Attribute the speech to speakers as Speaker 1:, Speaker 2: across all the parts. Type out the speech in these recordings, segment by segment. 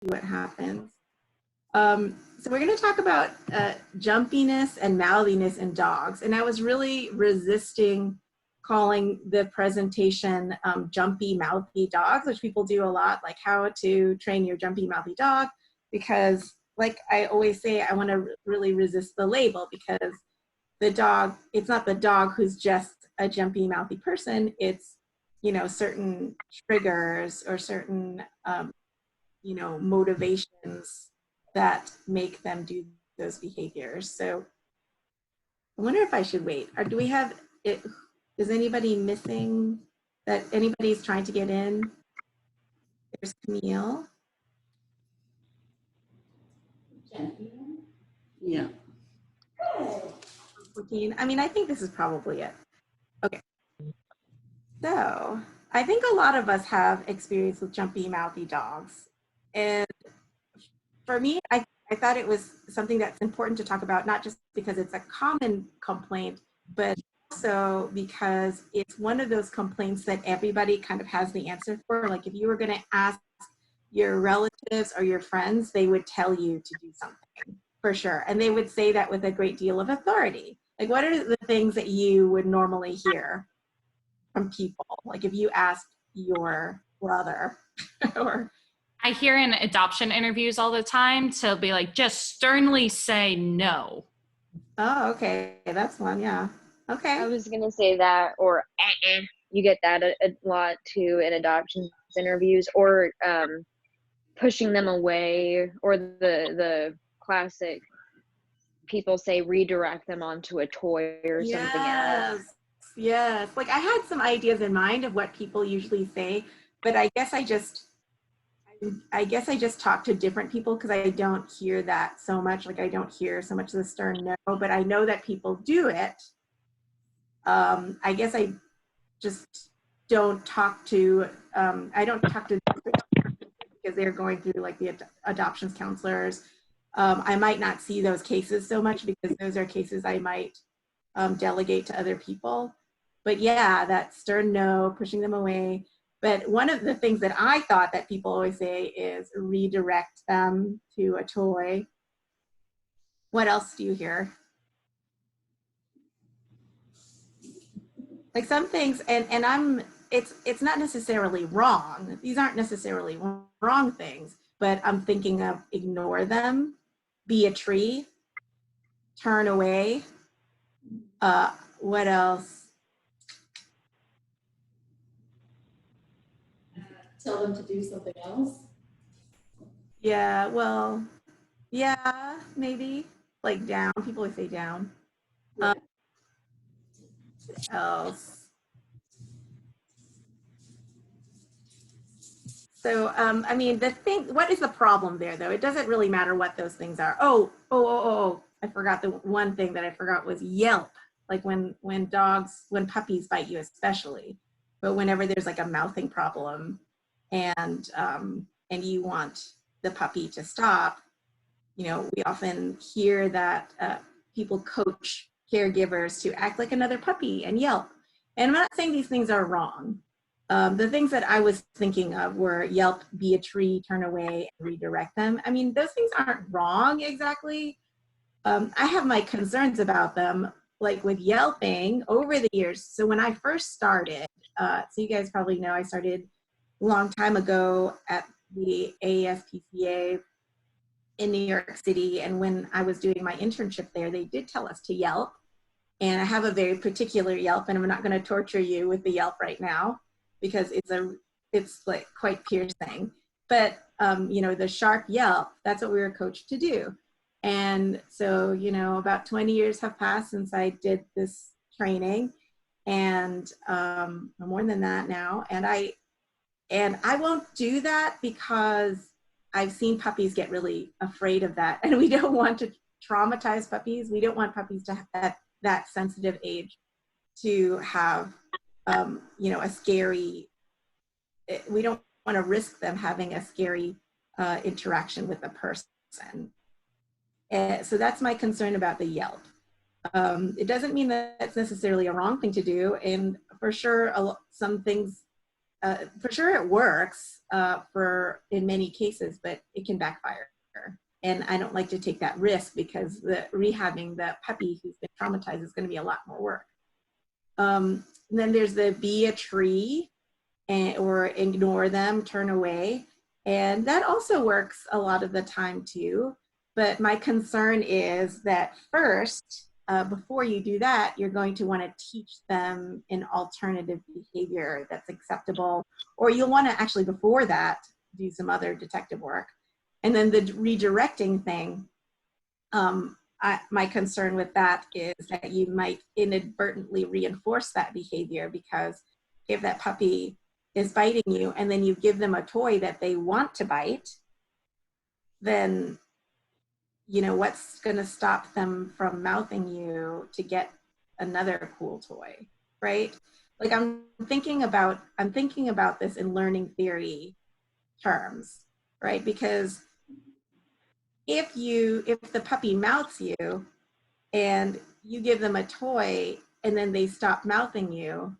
Speaker 1: what happens. So we're going to talk about jumpiness and mouthiness in dogs. And I was really resisting calling the presentation jumpy, mouthy dogs, which people do a lot, like how to train your jumpy, mouthy dog, because like I always say, I want to really resist the label, because the dog, it's not the dog who's just a jumpy, mouthy person. It's, you know, certain triggers or certain, you know, motivations that make them do those behaviors. So I wonder if I should wait, or do we have it? Is anybody missing that anybody's trying to get in? There's Camille.
Speaker 2: Yeah.
Speaker 1: 14. I mean, I think this is probably it. Okay. So I think a lot of us have experience with jumpy, mouthy dogs. And for me, I thought it was something that's important to talk about, not just because it's a common complaint, but also because it's one of those complaints that everybody kind of has the answer for. Like if you were going to ask your relatives or your friends, they would tell you to do something for sure. And they would say that with a great deal of authority. Like what are the things that you would normally hear from people? Like if you asked your brother or
Speaker 3: I hear in adoption interviews all the time to be like, just sternly say no.
Speaker 1: Oh, okay. That's one. Yeah. Okay.
Speaker 4: I was going to say that, or you get that a lot too in adoption interviews, or pushing them away, or the classic people say redirect them onto a toy or something else.
Speaker 1: Yes. Like I had some ideas in mind of what people usually say, but I guess I just talk to different people because I don't hear that so much. Like I don't hear so much the stern no, but I know that people do it. I guess I just don't talk to, I don't talk to because they're going through like the adoptions counselors. I might not see those cases so much because those are cases I might delegate to other people. But yeah, that stern no, pushing them away. But one of the things that I thought that people always say is redirect them to a toy. What else do you hear? Like some things, and it's not necessarily wrong. These aren't necessarily wrong things, but I'm thinking of ignore them, be a tree, turn away. What else?
Speaker 2: Tell them to do something else.
Speaker 1: Yeah, well, yeah, maybe like down. People always say down.
Speaker 2: Yeah.
Speaker 1: What else? So, I mean, what is the problem there though? It doesn't really matter what those things are. Oh, I forgot the one thing that I forgot was yelp. Like when puppies bite you especially, but whenever there's like a mouthing problem and you want the puppy to stop, you know, we often hear that people coach caregivers to act like another puppy and yelp. And I'm not saying these things are wrong. The things that I was thinking of were yelp, be a tree, turn away, and redirect them. I mean, those things aren't wrong exactly. I have my concerns about them, like with yelping over the years. So when I first started, so you guys probably know I started a long time ago at the ASPCA in New York City. And when I was doing my internship there, they did tell us to yelp. And I have a very particular yelp, and I'm not going to torture you with the yelp right now because it's like quite piercing. But you know, the sharp yelp, that's what we were coached to do. And so, you know, about 20 years have passed since I did this training, and more than that now. And I won't do that because I've seen puppies get really afraid of that, and we don't want to traumatize puppies. We don't want puppies to have that sensitive age to have, you know, a scary. We don't want to risk them having a scary interaction with a person. So that's my concern about the yelp. It doesn't mean that it's necessarily a wrong thing to do, and for sure, some things for sure it works in many cases, but it can backfire. And I don't like to take that risk because the rehabbing the puppy who's been traumatized is going to be a lot more work. Then there's the be a tree or ignore them, turn away. And that also works a lot of the time too. But my concern is that first, before you do that, you're going to want to teach them an alternative behavior that's acceptable, or you'll want to actually before that do some other detective work. And then the redirecting thing, my concern with that is that you might inadvertently reinforce that behavior, because if that puppy is biting you and then you give them a toy that they want to bite, then you know, what's going to stop them from mouthing you to get another cool toy, right? Like I'm thinking about this in learning theory terms, right? Because if the puppy mouths you and you give them a toy and then they stop mouthing you,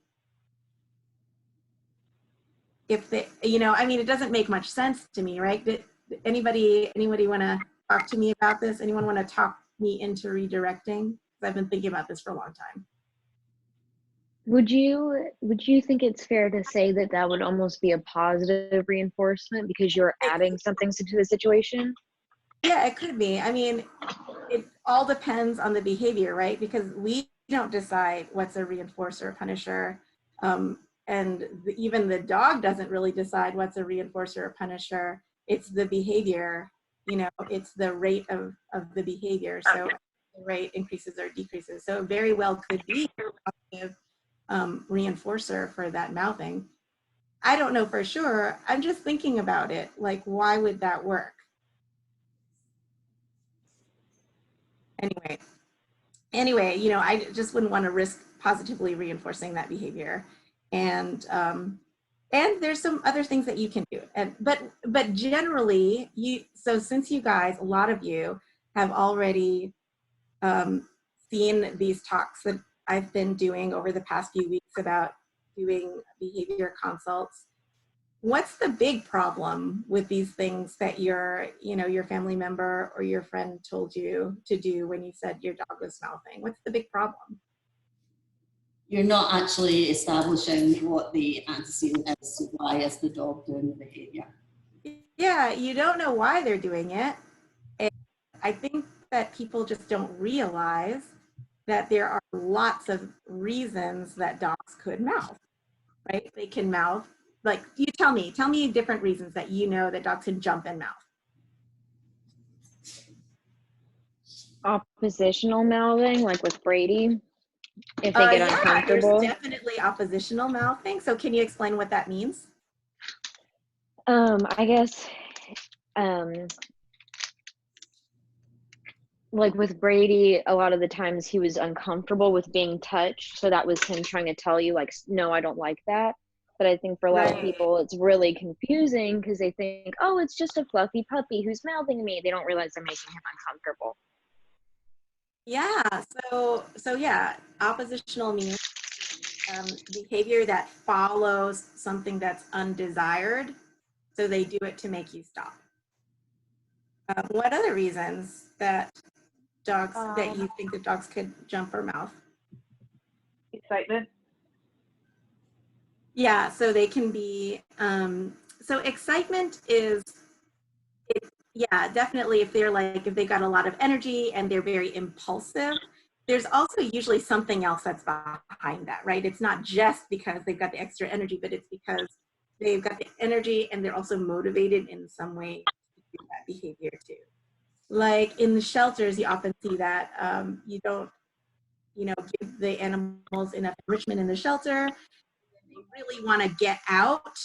Speaker 1: if they, you know, I mean, it doesn't make much sense to me, right? Did anybody want to talk to me about this? Anyone want to talk me into redirecting? Because I've been thinking about this for a long time.
Speaker 4: Would you think it's fair to say that that would almost be a positive reinforcement because you're adding something to the situation?
Speaker 1: Yeah, it could be. I mean, it all depends on the behavior, right? Because we don't decide what's a reinforcer or punisher. And even the dog doesn't really decide what's a reinforcer or punisher. It's the behavior, you know, it's the rate of the behavior. So the rate increases or decreases. So it very well could be a positive reinforcer for that mouthing. I don't know for sure. I'm just thinking about it. Like, why would that work? Anyway, you know, I just wouldn't want to risk positively reinforcing that behavior. And there's some other things that you can do. But generally, so since you guys, a lot of you have already seen these talks that I've been doing over the past few weeks about doing behavior consults, what's the big problem with these things that your family member or your friend told you to do when you said your dog was mouthing? What's the big problem?
Speaker 2: You're not actually establishing what the antecedent is, so why is the dog doing the behavior?
Speaker 1: Yeah, you don't know why they're doing it. And I think that people just don't realize that there are lots of reasons that dogs could mouth, right? They can mouth, like, you tell me different reasons that you know that dogs can jump and mouth.
Speaker 4: Oppositional mouthing, like with Brady, if they get uncomfortable.
Speaker 1: There's definitely oppositional mouthing. So can you explain what that means?
Speaker 4: I guess, like with Brady, a lot of the times he was uncomfortable with being touched. So that was him trying to tell you, like, no, I don't like that. But I think for a lot of people, it's really confusing because they think, oh, it's just a fluffy puppy who's mouthing me. They don't realize they're making him uncomfortable.
Speaker 1: Yeah, so yeah, oppositional means behavior that follows something that's undesired. So they do it to make you stop. What other reasons that that you think that dogs could jump or mouth?
Speaker 5: Excitement.
Speaker 1: Yeah, so they can be, so excitement is, yeah, definitely if they got a lot of energy and they're very impulsive, there's also usually something else that's behind that, right? It's not just because they've got the extra energy, but it's because they've got the energy and they're also motivated in some way to do that behavior too. Like in the shelters, you often see that you don't, give the animals enough enrichment in the shelter. They really want to get out,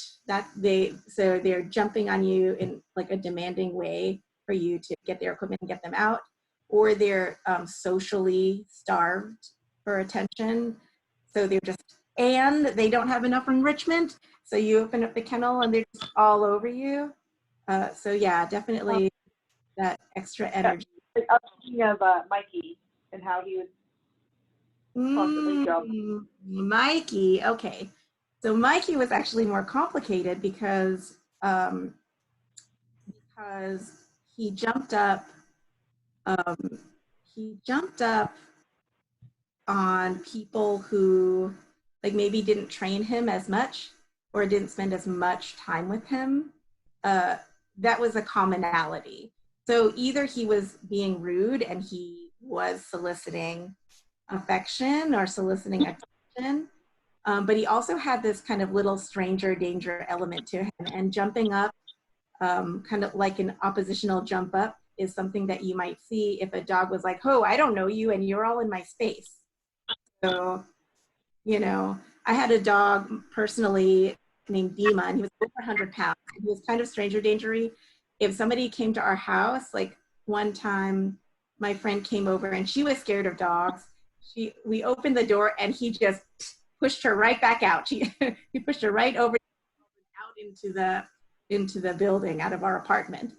Speaker 1: so they're jumping on you in like a demanding way for you to get their equipment and get them out, or they're socially starved for attention, so they don't have enough enrichment, so you open up the kennel and they're just all over you. So yeah, definitely that extra energy.
Speaker 5: I'm thinking of Mikey and how he would constantly jump.
Speaker 1: Mikey, okay. So Mikey was actually more complicated because he jumped up. He jumped up on people who like maybe didn't train him as much or didn't spend as much time with him. That was a commonality. So either he was being rude and he was soliciting affection or soliciting attention, but he also had this kind of little stranger danger element to him. And jumping up, kind of like an oppositional jump up, is something that you might see if a dog was like, oh, I don't know you and you're all in my space. So, you know, I had a dog personally named Dima, and he was over 100 pounds. He was kind of stranger dangery. If somebody came to our house, like one time my friend came over and she was scared of dogs. We opened the door and he just pushed her right back out. He pushed her right over out into the building out of our apartment.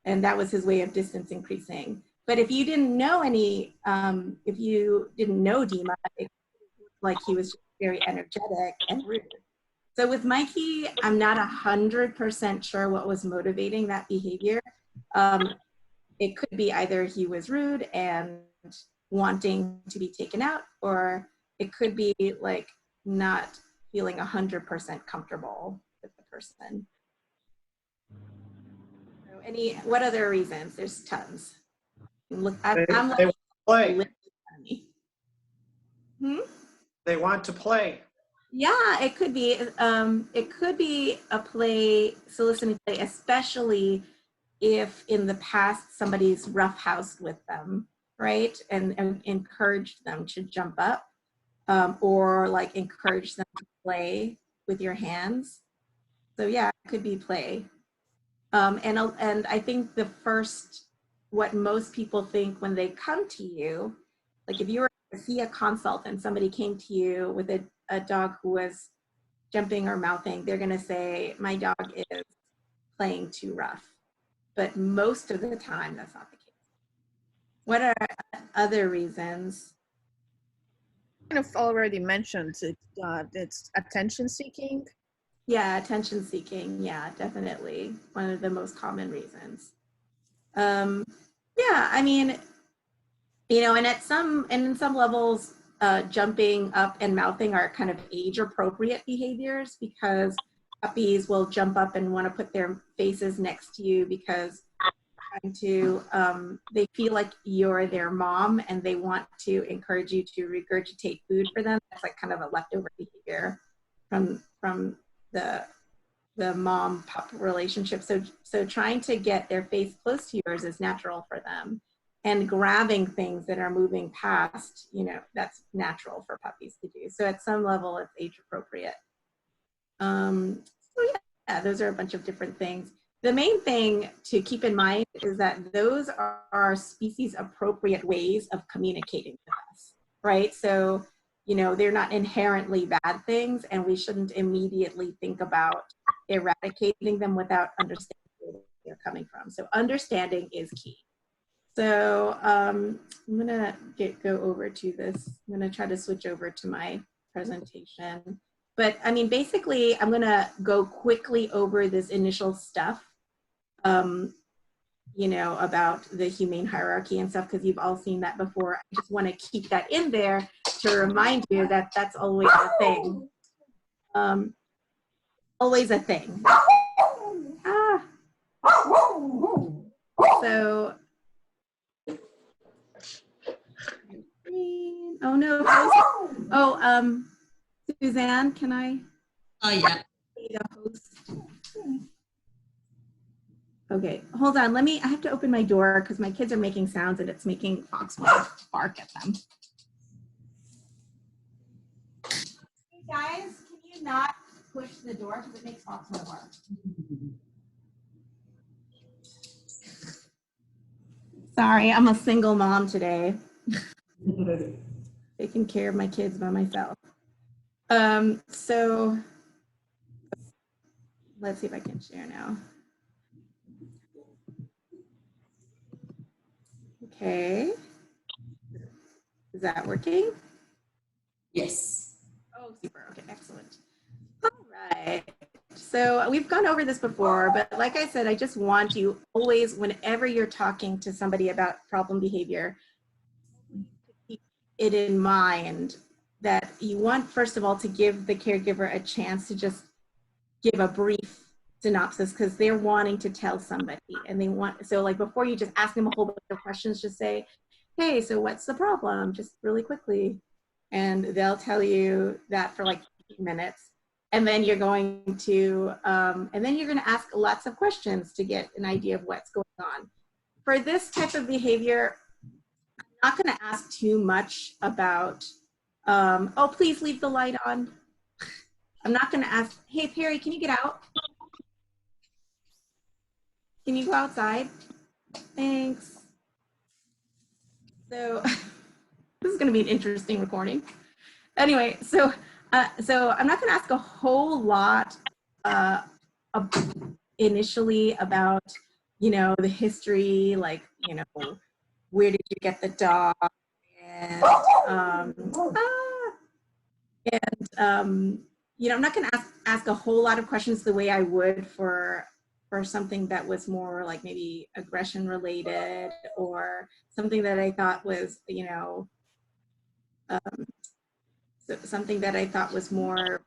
Speaker 1: And that was his way of distance increasing. But if you didn't know if you didn't know Dima, it looked like he was very energetic and rude. So with Mikey, I'm not 100% sure what was motivating that behavior. It could be either he was rude and wanting to be taken out, or it could be like not feeling 100% comfortable with the person. So what other reasons? There's tons. Look, I'm
Speaker 6: They
Speaker 1: like,
Speaker 6: play. They want to play.
Speaker 1: Yeah, it could be. It could be a play, soliciting play, especially if in the past somebody's roughhoused with them, right? And encouraged them to jump up, or like encourage them to play with your hands. So yeah, it could be play. And I think what most people think when they come to you, like if you were to see a consult and somebody came to you with a dog who was jumping or mouthing, they're gonna say, my dog is playing too rough. But most of the time, that's not the case. What are other reasons?
Speaker 7: Kind of already mentioned it, it's attention seeking.
Speaker 1: Yeah, attention seeking. Yeah, definitely one of the most common reasons. Yeah, I mean, you know, and in some levels, jumping up and mouthing are kind of age appropriate behaviors, because puppies will jump up and want to put their faces next to you because they feel like you're their mom and they want to encourage you to regurgitate food for them. That's like kind of a leftover behavior from the mom pup relationship. So trying to get their face close to yours is natural for them, and grabbing things that are moving past, you know, that's natural for puppies to do. So at some level, it's age appropriate. So yeah, those are a bunch of different things. The main thing to keep in mind is that those are species appropriate ways of communicating with us, right? So, you know, they're not inherently bad things, and we shouldn't immediately think about eradicating them without understanding where they're coming from. So understanding is key. So I'm gonna go over to this. I'm gonna try to switch over to my presentation. But I mean, basically, I'm gonna go quickly over this initial stuff, you know, about the humane hierarchy and stuff, because you've all seen that before. I just wanna keep that in there to remind you that that's always a thing. Always a thing. So, oh no, oh, Suzanne, can I?
Speaker 2: Oh, yeah.
Speaker 1: Be the host? Okay, hold on. I have to open my door because my kids are making sounds and it's making Foxwell bark at them. Hey guys, can you not push the door because it makes Foxwell bark? Sorry, I'm a single mom today. Taking care of my kids by myself. So let's see if I can share now. Okay. Is that working?
Speaker 2: Yes.
Speaker 1: Oh, super. Okay, excellent. All Right. So we've gone over this before, but like I said, I just want you always, whenever you're talking to somebody about problem behavior, keep it in mind that you want, first of all, to give the caregiver a chance to just give a brief synopsis because they're wanting to tell somebody and they want, so like before you just ask them a whole bunch of questions, just say, hey, so what's the problem? Just really quickly. And they'll tell you that for like 15 minutes. And then you're going to ask lots of questions to get an idea of what's going on. For this type of behavior, I'm not going to ask too much about, oh, please leave the light on. I'm not going to ask, hey, Perry, can you get out? Can you go outside? Thanks. So this is going to be an interesting recording. Anyway, so I'm not going to ask a whole lot initially about, the history, like, where did you get the dog? And, I'm not going to ask a whole lot of questions the way I would for something that was more like maybe aggression related or something that I thought was, something that I thought was more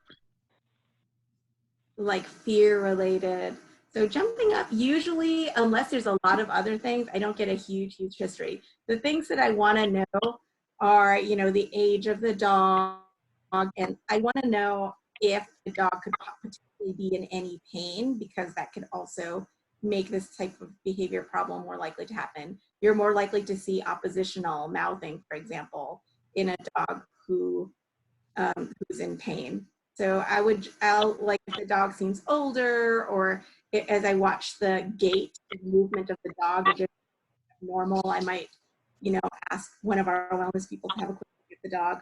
Speaker 1: like fear related. So jumping up, usually, unless there's a lot of other things, I don't get a huge history. The things that I want to know are, the age of the dog, and I want to know if the dog could potentially be in any pain, because that could also make this type of behavior problem more likely to happen. You're more likely to see oppositional mouthing, for example, in a dog who's in pain. So I'll like if the dog seems older, or as I watch the gait and movement of the dog, if it's normal, I might, ask one of our wellness people to have a quick look at the dog.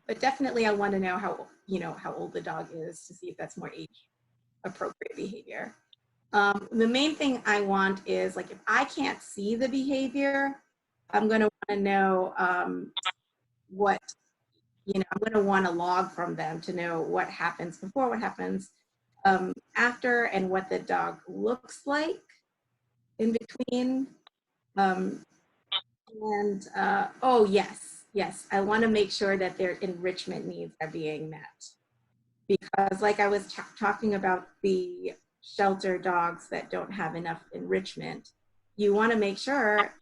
Speaker 1: But definitely I want to know how old the dog is to see if that's more age appropriate behavior. The main thing I want is, like, if I can't see the behavior, I'm going to want to know what, I'm going to want to log from them to know what happens before, what happens after, and what the dog looks like in between. Oh, yes, I want to make sure that their enrichment needs are being met. Because like I was talking about the shelter dogs that don't have enough enrichment, you want to make sure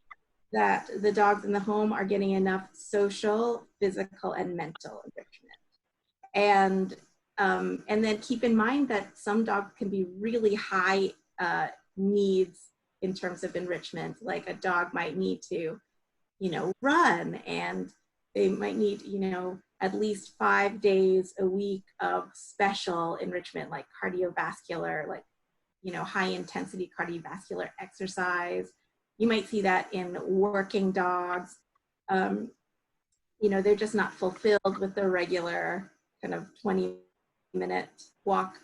Speaker 1: that the dogs in the home are getting enough social, physical, and mental enrichment. And then keep in mind that some dogs can be really high needs in terms of enrichment. Like a dog might need to, run, and they might need, at least 5 days a week of special enrichment, like cardiovascular, like, high intensity cardiovascular exercise. You might see that in working dogs. They're just not fulfilled with the regular kind of 20-minute walk.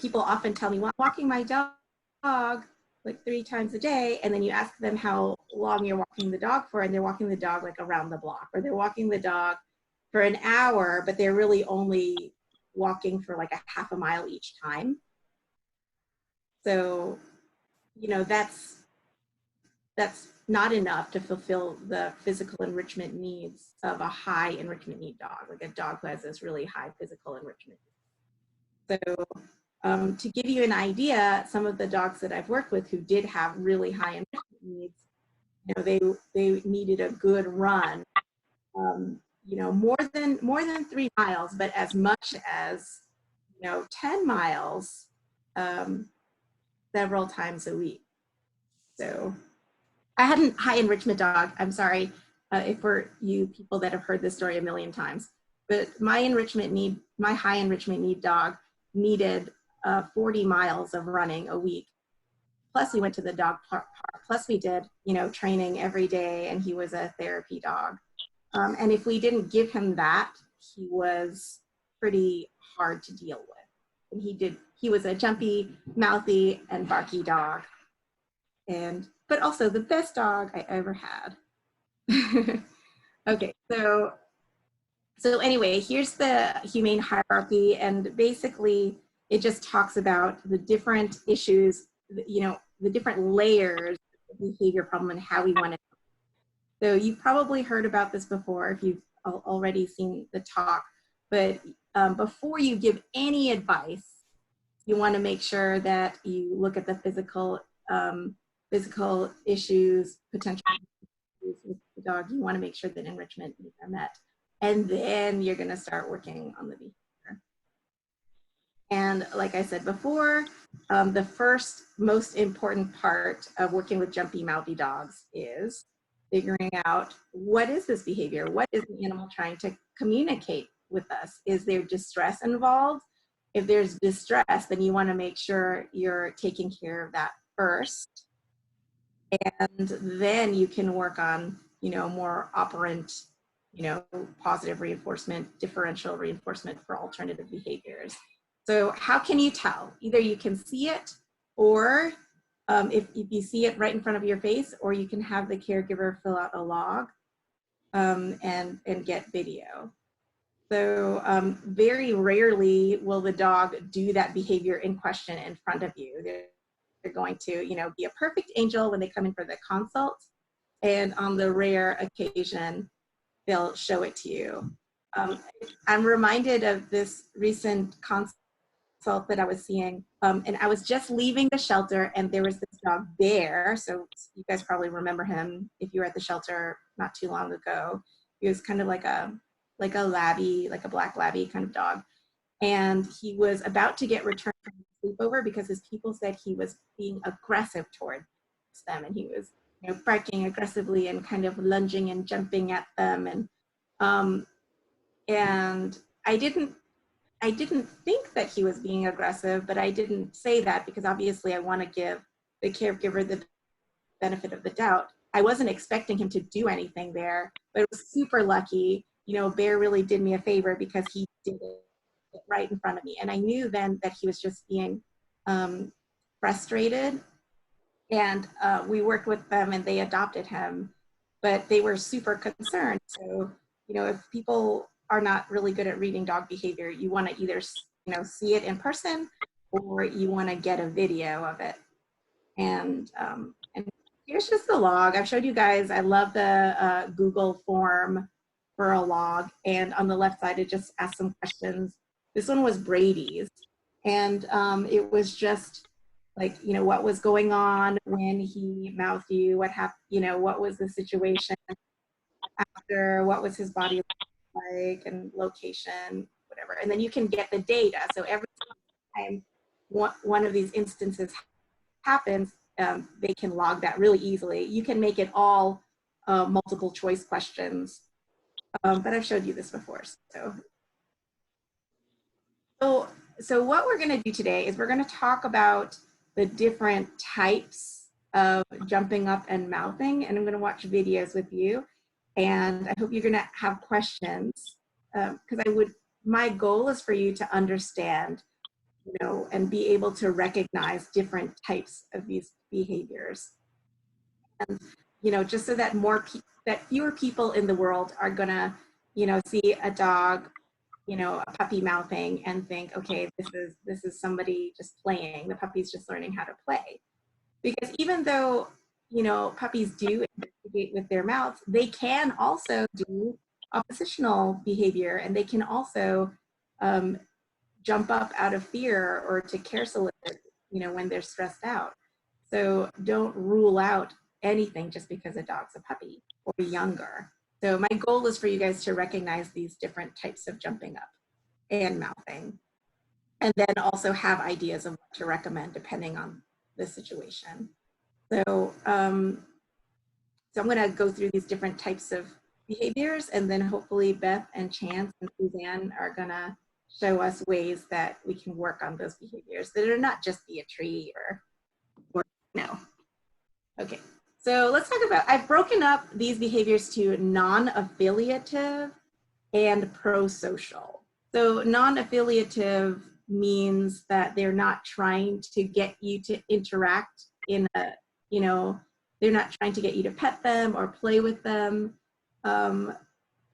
Speaker 1: People often tell me, well, I'm walking my dog like 3 times a day, and then you ask them how long you're walking the dog for, and they're walking the dog like around the block, or they're walking the dog for an hour, but they're really only walking for like a half a mile each time. So, that's not enough to fulfill the physical enrichment needs of a high enrichment need dog, like a dog who has this really high physical enrichment. So to give you an idea, some of the dogs that I've worked with who did have really high enrichment needs, they needed a good run, more than 3 miles, but as much as 10 miles several times a week. So I had a high enrichment dog. I'm sorry if for you people that have heard this story a million times, but my high enrichment need dog needed 40 miles of running a week. Plus we went to the dog park. Plus we did, training every day, and he was a therapy dog. And if we didn't give him that, he was pretty hard to deal with. And he was a jumpy, mouthy, and barky dog. But also the best dog I ever had. Okay, so So anyway, here's the humane hierarchy, and basically it just talks about the different issues, you know, the different layers of the behavior problem and how we want to. So you've probably heard about this before if you've already seen the talk, but before you give any advice, you want to make sure that you look at the physical issues, potential issues with the dog. You want to make sure that enrichment needs are met. And then you're going to start working on the behavior. And like I said before, the first most important part of working with jumpy, mouthy dogs is figuring out, what is this behavior? What is the animal trying to communicate with us? Is there distress involved? If there's distress, then you want to make sure you're taking care of that first. And then you can work on, you know, more operant, you know, positive reinforcement, differential reinforcement for alternative behaviors. So how can you tell? Either you can see it, or if you see it right in front of your face, or you can have the caregiver fill out a log and get video. So very rarely will the dog do that behavior in question in front of you. They're going to, you know, be a perfect angel when they come in for the consult, and on the rare occasion, they'll show it to you. I'm reminded of this recent consult that I was seeing, and I was just leaving the shelter, and there was this dog Bear. So you guys probably remember him if you were at the shelter not too long ago. He was kind of like a labby, like a black labby kind of dog, and he was about to get returned from sleepover because his people said he was being aggressive towards them, and he was, you know, barking aggressively and kind of lunging and jumping at them, and I didn't think that he was being aggressive, but I didn't say that because obviously I want to give the caregiver the benefit of the doubt. I wasn't expecting him to do anything there, but it was super lucky. You know, Bear really did me a favor because he did it right in front of me. And I knew then that he was just being frustrated. And we worked with them and they adopted him, but they were super concerned. So, you know, if people are not really good at reading dog behavior, you want to either, you know, see it in person, or you want to get a video of it. And here's just the log. I've showed you guys. I love the Google form for a log, and on the left side it just asks some questions. This one was Brady's, and it was just like, you know, what was going on when he mouthed you, what happened, you know, what was the situation after, what was his body like, and location, whatever. And then you can get the data. So every time one of these instances happens, they can log that really easily. You can make it all multiple choice questions, but I've showed you this before. So what we're gonna do today is we're gonna talk about the different types of jumping up and mouthing, and I'm gonna watch videos with you. And I hope you're gonna have questions, because my goal is for you to understand, you know, and be able to recognize different types of these behaviors. And, you know, just so that fewer people in the world are gonna, you know, see a dog, you know, a puppy mouthing and think, okay, this is somebody just playing. The puppy's just learning how to play. Because even though, you know, puppies do investigate with their mouths, they can also do oppositional behavior, and they can also jump up out of fear or to care solicit, you know, when they're stressed out. So don't rule out anything just because a dog's a puppy or younger. So my goal is for you guys to recognize these different types of jumping up and mouthing, and then also have ideas of what to recommend depending on the situation. So, so I'm gonna go through these different types of behaviors, and then hopefully Beth and Chance and Suzanne are gonna show us ways that we can work on those behaviors that are not just be a tree or no. Okay, so let's talk about, I've broken up these behaviors to non-affiliative and pro-social. So non-affiliative means that they're not trying to get you to interact in a, you know, they're not trying to get you to pet them or play with them.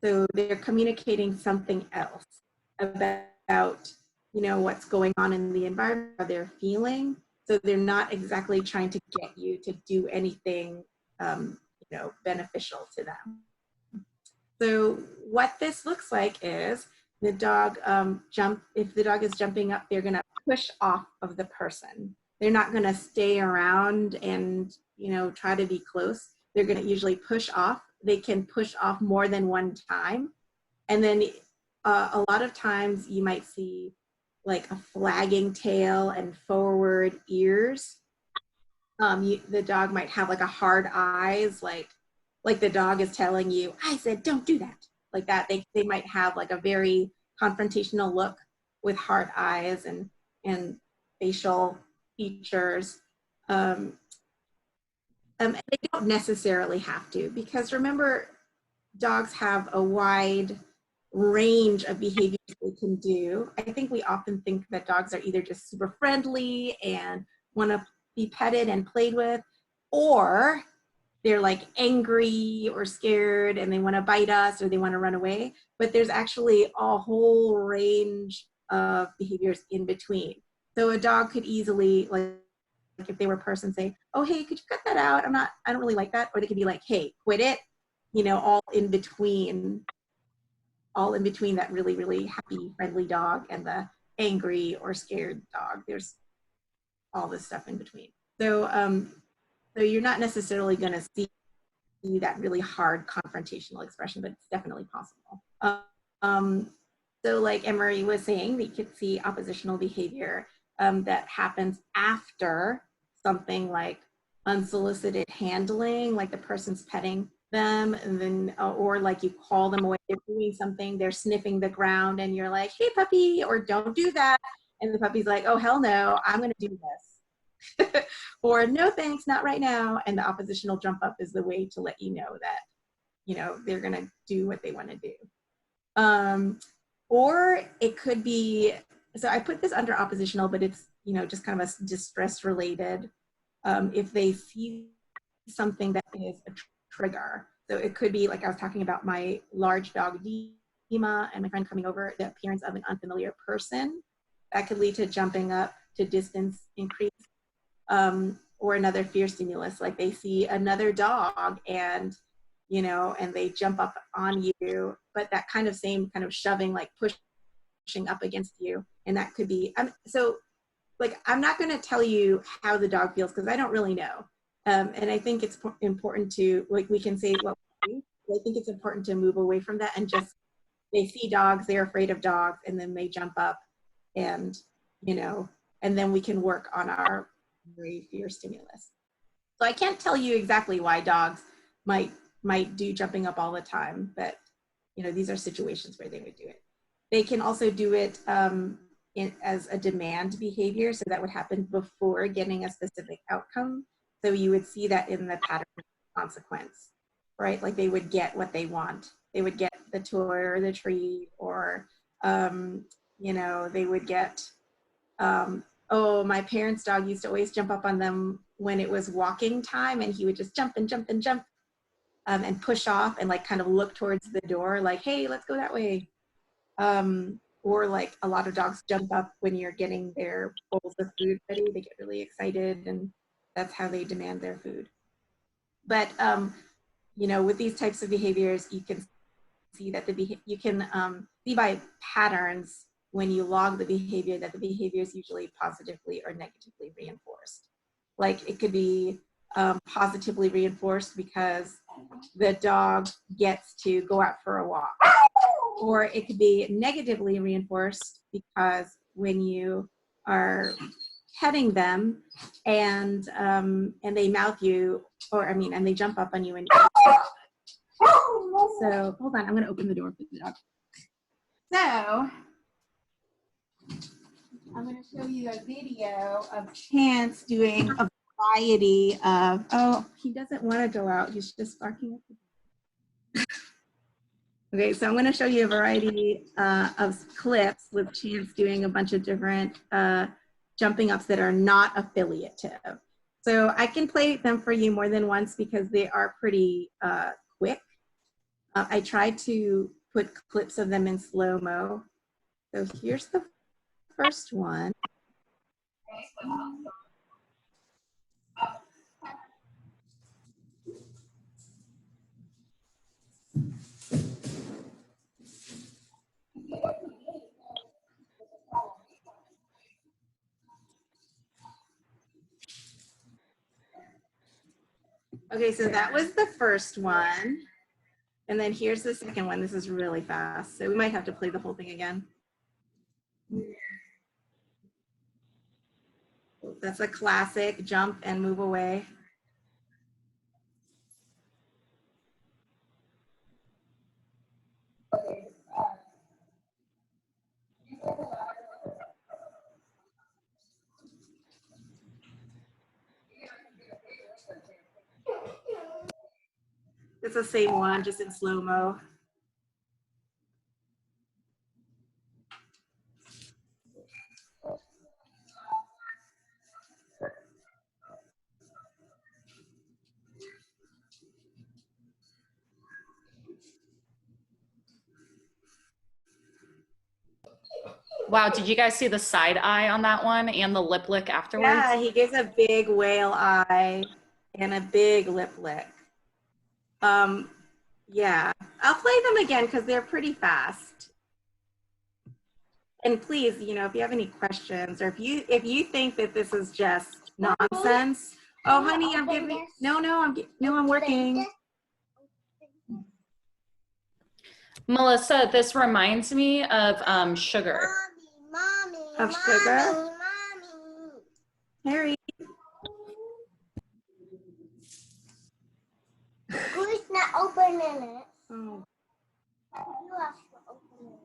Speaker 1: So they're communicating something else about, you know, what's going on in the environment, how they're feeling. So they're not exactly trying to get you to do anything, you know, beneficial to them. So what this looks like is the dog if the dog is jumping up, they're gonna push off of the person. They're not gonna stay around and, you know, try to be close. They're gonna usually push off. They can push off more than one time. And then a lot of times you might see like a flagging tail and forward ears. The dog might have like a hard eyes, like the dog is telling you, I said, don't do that. Like that, they might have like a very confrontational look with hard eyes and facial features. They don't necessarily have to, because remember, dogs have a wide range of behaviors they can do. I think we often think that dogs are either just super friendly and want to be petted and played with, or they're like angry or scared and they want to bite us or they want to run away. But there's actually a whole range of behaviors in between. So a dog could easily, like if they were a person, say, oh, hey, could you cut that out? I don't really like that. Or they could be like, hey, quit it. You know, all in between that really, really happy, friendly dog and the angry or scared dog. There's all this stuff in between. So, so you're not necessarily going to see that really hard confrontational expression, but it's definitely possible. So like Emery was saying, we could see oppositional behavior that happens after something like unsolicited handling, like the person's petting them, and then or like you call them away, they're doing something, they're sniffing the ground, and you're like, hey puppy, or don't do that, and the puppy's like, oh hell no, I'm gonna do this. Or no thanks, not right now, and the oppositional jump up is the way to let you know that, you know, they're gonna do what they want to do. Or it could be, so I put this under oppositional, but it's, you know, just kind of a distress related. If they see something that is a trigger. So it could be like I was talking about my large dog Dima and my friend coming over, the appearance of an unfamiliar person that could lead to jumping up, to distance increase, or another fear stimulus, like they see another dog and, you know, and they jump up on you, but that kind of same kind of shoving, like pushing up against you. And that could be, so like, I'm not going to tell you how the dog feels because I don't really know. And I think it's important to, like, we can say what we do. I think it's important to move away from that and just, they see dogs, they're afraid of dogs, and then they jump up and, you know, and then we can work on our fear stimulus. So I can't tell you exactly why dogs might do jumping up all the time, but, you know, these are situations where they would do it. They can also do it as a demand behavior. So that would happen before getting a specific outcome. So you would see that in the pattern of consequence, right? Like they would get what they want. They would get the toy or the treat, or, you know, they would get, oh, my parents' dog used to always jump up on them when it was walking time, and he would just jump and jump and jump and push off and like kind of look towards the door like, hey, let's go that way. Or like a lot of dogs jump up when you're getting their bowls of food ready. They get really excited, and that's how they demand their food. But, you know, with these types of behaviors, you can see that you can see by patterns when you log the behavior that the behavior is usually positively or negatively reinforced. Like it could be positively reinforced because the dog gets to go out for a walk. Or it could be negatively reinforced because when you are petting them and they mouth you, or and they jump up on you and so hold on, I'm going to open the door for the dog. So I'm going to show you a video of Chance doing a variety of, oh, he doesn't want to go out, he's just barking at the door. Okay, so I'm going to show you a variety of clips with Chance doing a bunch of different jumping ups that are not affiliative. So I can play them for you more than once because they are pretty quick. I tried to put clips of them in slow-mo. So here's the first one. Okay, so that was the first one. And then here's the second one. This is really fast. So we might have to play the whole thing again. That's a classic, jump and move away. It's the same one, just in slow-mo.
Speaker 3: Wow, did you guys see the side eye on that one and the lip lick afterwards?
Speaker 1: Yeah, he gives a big whale eye and a big lip lick. Yeah, I'll play them again because they're pretty fast. And please, you know, if you have any questions or if you think that this is just nonsense, oh honey, I'm giving I'm working.
Speaker 3: Melissa, this reminds me of Sugar.
Speaker 1: Of Sugar? Harry.
Speaker 8: Who's not opening it?
Speaker 1: Oh.
Speaker 8: You have to open it.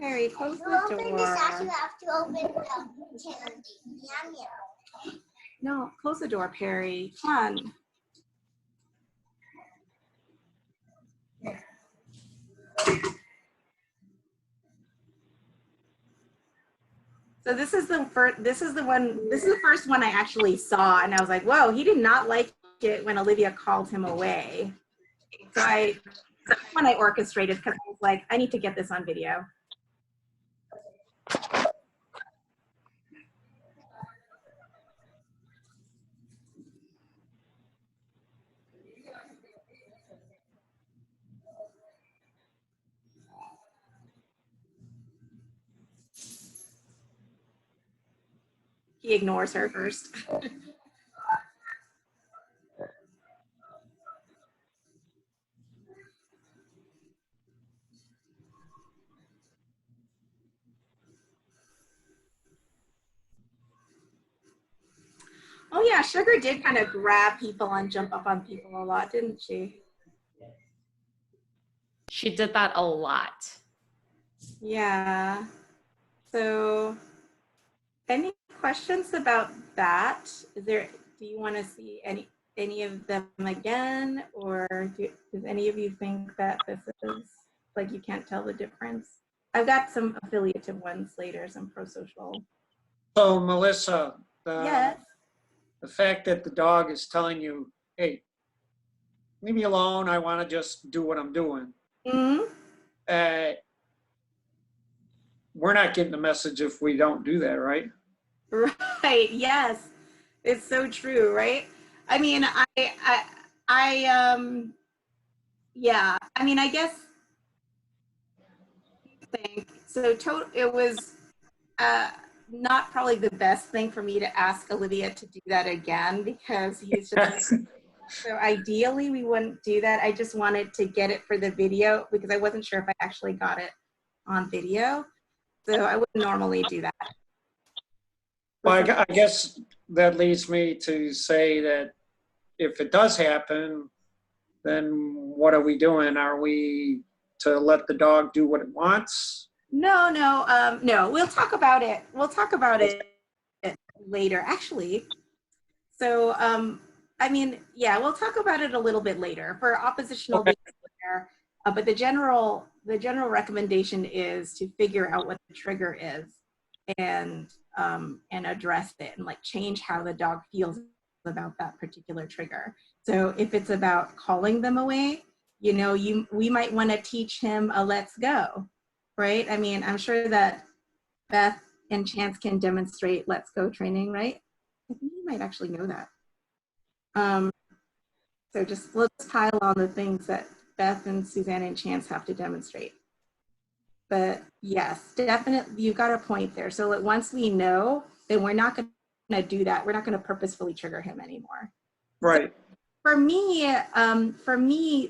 Speaker 1: Harry, close
Speaker 8: You
Speaker 1: the
Speaker 8: open this
Speaker 1: door.
Speaker 8: out, you have to open the candy. Yum, yum.
Speaker 1: No, close the door, Perry. Come on. So this is the first one I actually saw, and I was like, whoa, he did not like it when Olivia called him away. So that's when I orchestrated because I was like, I need to get this on video. He ignores her first. Oh yeah, Sugar did kind of grab people and jump up on people a lot, didn't she?
Speaker 3: She did that a lot.
Speaker 1: Yeah. So any questions about that? Do you want to see any of them again, or does any of you think that this is like you can't tell the difference? I've got some affiliative ones later, some pro-social.
Speaker 6: So Melissa,
Speaker 1: Yes.
Speaker 6: the fact that the dog is telling you, hey, leave me alone, I want to just do what I'm doing.
Speaker 1: Mm-hmm.
Speaker 6: We're not getting the message if we don't do that, right?
Speaker 1: Right. Yes. It's so true, right? I mean, yeah. I mean, I guess so. It was not probably the best thing for me to ask Olivia to do that again because he's just. So ideally, we wouldn't do that. I just wanted to get it for the video because I wasn't sure if I actually got it on video. So I wouldn't normally do that.
Speaker 6: Well, I guess that leads me to say that if it does happen, then what are we doing? Are we to let the dog do what it wants?
Speaker 1: No. We'll talk about it. We'll talk about it later, actually. So, I mean, yeah, we'll talk about it a little bit later for oppositional behavior. But the general recommendation is to figure out what the trigger is and address it and like change how the dog feels about that particular trigger. So if it's about calling them away, you know, we might want to teach him a let's go, right? I mean, I'm sure that Beth and Chance can demonstrate let's go training, right? I think you might actually know that. So just let's pile on the things that Beth and Suzanne and Chance have to demonstrate. But yes, definitely, you've got a point there. So like, once we know, then we're not going to do that. We're not going to purposefully trigger him anymore.
Speaker 6: Right.
Speaker 1: So for me,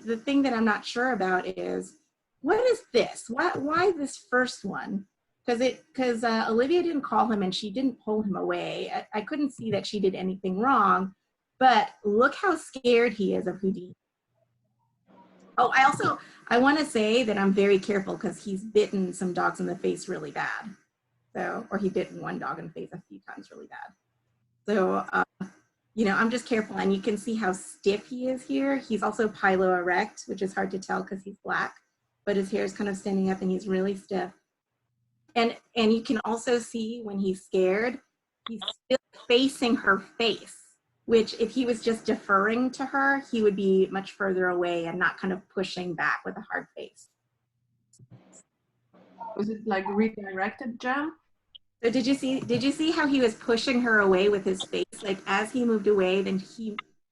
Speaker 1: the thing that I'm not sure about is, what is this? Why this first one? Because Olivia didn't call him and she didn't pull him away. I couldn't see that she did anything wrong, but look how scared he is of Houdini. Oh, I want to say that I'm very careful because he's bitten some dogs in the face really bad. So, or he bitten one dog in the face a few times really bad. So, you know, I'm just careful, and you can see how stiff he is here. He's also piloerect, which is hard to tell because he's black, but his hair is kind of standing up and he's really stiff. And you can also see when he's scared, he's still facing her face, which if he was just deferring to her, he would be much further away and not kind of pushing back with a hard face.
Speaker 9: Was it like redirected jump?
Speaker 1: So did you see how he was pushing her away with his face? Like as he moved away, then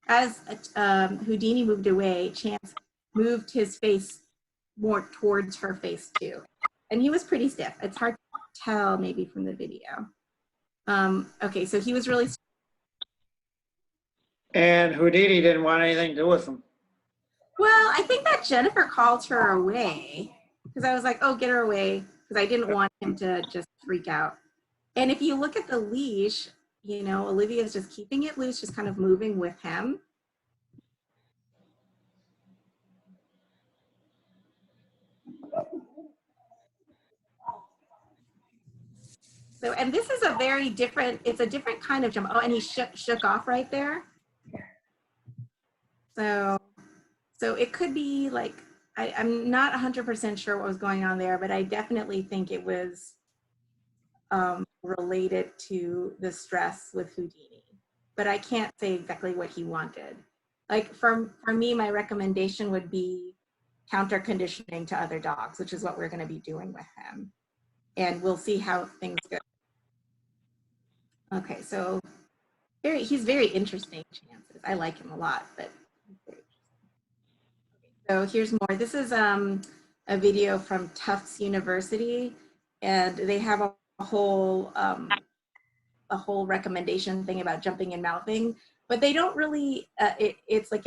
Speaker 1: as Houdini moved away, Chance moved his face more towards her face too. And he was pretty stiff. It's hard to tell maybe from the video. Okay, so he was really.
Speaker 6: And Houdini didn't want anything to do with him.
Speaker 1: Well, I think that Jennifer called her away because I was like, oh, get her away, because I didn't want him to just freak out. And if you look at the leash, you know, Olivia's just keeping it loose, just kind of moving with him. So, and this is a very different, it's a different kind of jump. Oh, and he shook off right there. So it could be like, I'm not 100% sure what was going on there, but I definitely think it was related to the stress with Houdini. But I can't say exactly what he wanted. Like for me, my recommendation would be counter conditioning to other dogs, which is what we're going to be doing with him. And we'll see how things go. Okay, so he's very interesting, Chances. I like him a lot, but he's very interesting. So here's more. This is a video from Tufts University, and they have a whole recommendation thing about jumping and mouthing, but they don't really. It's like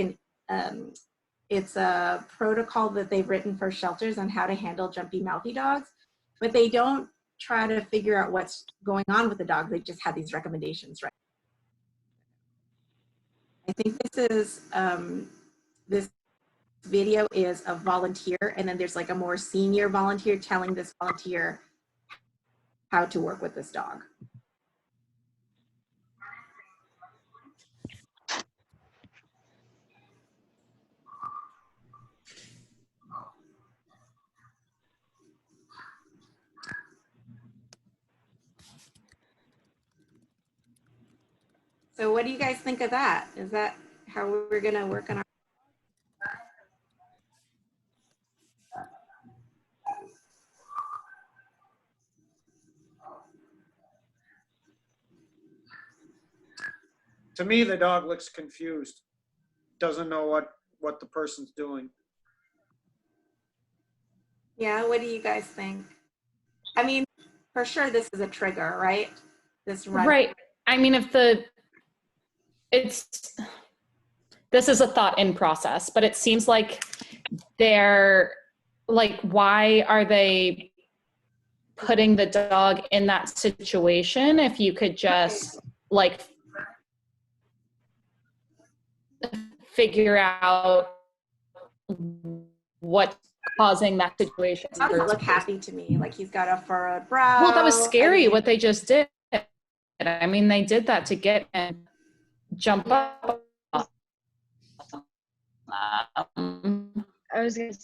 Speaker 1: it's a protocol that they've written for shelters on how to handle jumpy, mouthy dogs, but they don't try to figure out what's going on with the dog. They just have these recommendations, right? I think this is this video is a volunteer, and then there's like a more senior volunteer telling this volunteer how to work with this dog. So what do you guys think of that? Is that how we're gonna work on our?
Speaker 6: To me, the dog looks confused. Doesn't know what the person's doing.
Speaker 1: Yeah, what do you guys think? I mean, for sure this is a trigger, right? This run.
Speaker 3: Right. I mean, this is a thought in process, but it seems like they're like, why are they putting the dog in that situation if you could just like figure out what's causing that situation?
Speaker 1: He doesn't look happy to me, like he's got a furrowed brow.
Speaker 3: Well, that was scary what they just did. I mean, they did that to get him jump up.
Speaker 4: I was gonna say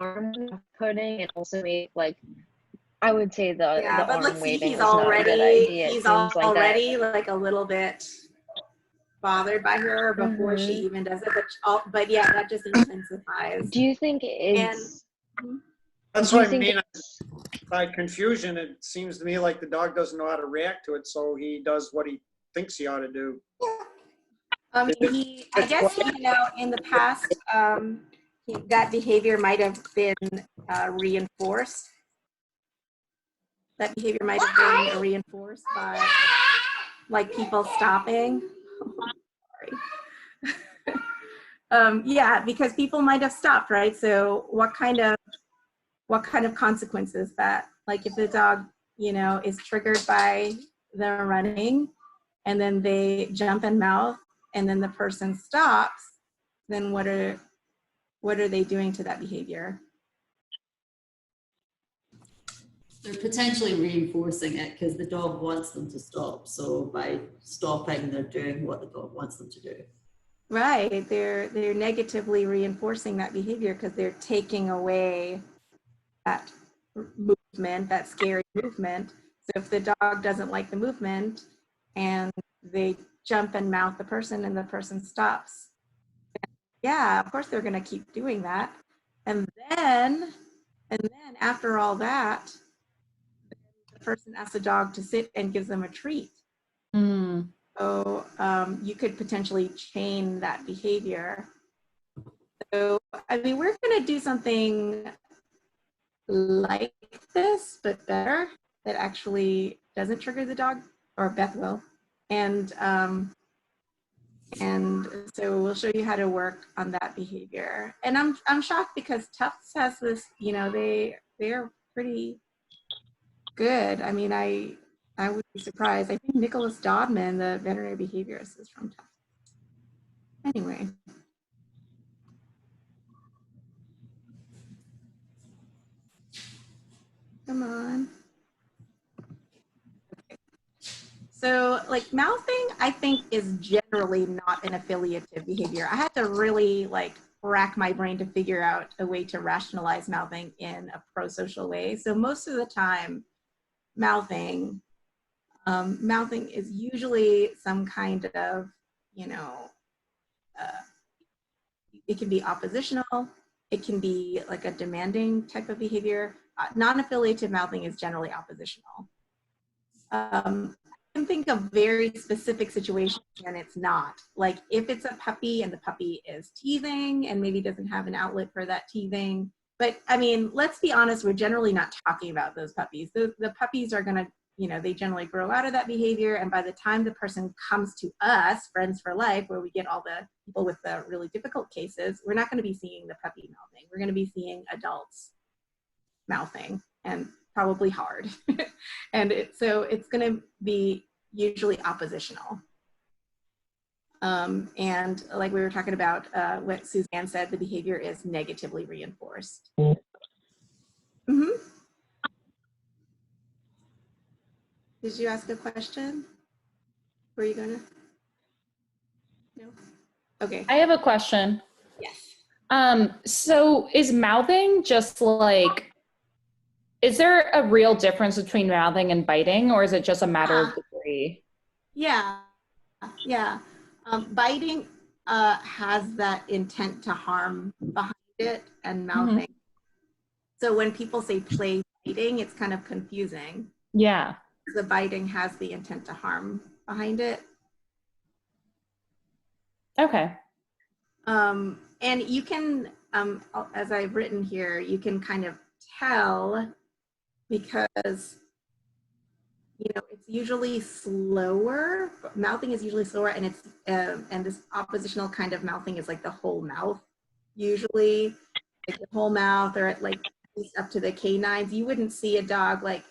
Speaker 4: arm pudding and also make like I would say the
Speaker 1: but
Speaker 4: arm
Speaker 1: let's see,
Speaker 4: waving
Speaker 1: he's
Speaker 4: is not a good idea.
Speaker 1: he's
Speaker 4: It seems
Speaker 1: already
Speaker 4: like
Speaker 1: like a little bit. bothered by her before she even does it. But yeah, that just intensifies.
Speaker 4: Do you think it's?
Speaker 6: That's
Speaker 4: do you
Speaker 6: what I
Speaker 4: think
Speaker 6: mean.
Speaker 4: it's-
Speaker 6: By confusion, it seems to me like the dog doesn't know how to react to it, so he does what he thinks he ought to do.
Speaker 1: I guess, in the past, that behavior might have been reinforced. That behavior might have been reinforced by, like, people stopping. Sorry. Yeah, because people might have stopped, right? So what kind of consequences that, like, if the dog, is triggered by them running, and then they jump and mouth, and then the person stops, then what are they doing to that behavior?
Speaker 2: They're potentially reinforcing it because the dog wants them to stop. So by stopping, they're doing what the dog wants them to do.
Speaker 1: Right, they're negatively reinforcing that behavior because they're taking away that movement, that scary movement. So if the dog doesn't like the movement and they jump and mouth the person and the person stops, yeah, of course they're going to keep doing that. And then after all that, the person asks the dog to sit and gives them a treat. So you could potentially chain that behavior. So, I mean, we're going to do something like this, but better, that actually doesn't trigger the dog, or Beth will. And so we'll show you how to work on that behavior. And I'm shocked because Tufts has this, they're pretty good. I mean, I would be surprised. I think Nicholas Dodman, the veterinary behaviorist, is from Tufts. Anyway. Come on. Okay. So, like, mouthing, I think, is generally not an affiliative behavior. I had to really, like, rack my brain to figure out a way to rationalize mouthing in a pro-social way. So most of the time, mouthing is usually some kind of, it can be oppositional. It can be like a demanding type of behavior. Non-affiliative mouthing is generally oppositional. I can think of very specific situations when it's not. Like if it's a puppy and the puppy is teething and maybe doesn't have an outlet for that teething. But I mean, let's be honest, we're generally not talking about those puppies. The puppies are gonna, they generally grow out of that behavior. And by the time the person comes to us, Friends for Life, where we get all the people with the really difficult cases, we're not gonna be seeing the puppy mouthing. We're gonna be seeing adults mouthing, and probably hard. And so it's gonna be usually oppositional. And like we were talking about, what Suzanne said, the behavior is negatively reinforced. Mm-hmm. Did you ask a question? Were you gonna? No? Okay.
Speaker 3: I have a question.
Speaker 1: Yes.
Speaker 3: So is mouthing just like, is there a real difference between mouthing and biting, or is it just a matter of degree?
Speaker 1: Yeah. Biting has that intent to harm behind it, and mouthing. So when people say play biting, it's kind of confusing.
Speaker 3: Yeah.
Speaker 1: The biting has the intent to harm behind it.
Speaker 3: Okay.
Speaker 1: And you can, as I've written here, you can kind of tell because, it's usually slower. Mouthing is usually slower, and it's and this oppositional kind of mouthing is like the whole mouth, usually, like the whole mouth, or at like up to the canines. You wouldn't see a dog like,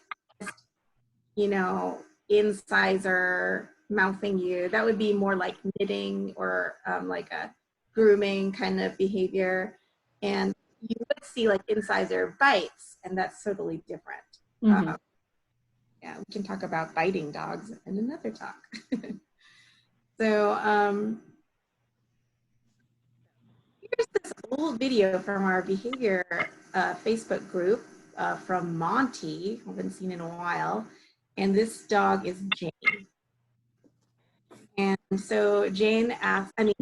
Speaker 1: incisor mouthing you. That would be more like knitting or like a grooming kind of behavior. And you would see like incisor bites, and that's totally different. Yeah, we can talk about biting dogs in another talk. So here's this old video from our behavior Facebook group from Monty. I haven't seen in a while. And this dog is Jane. And So Jane asked me,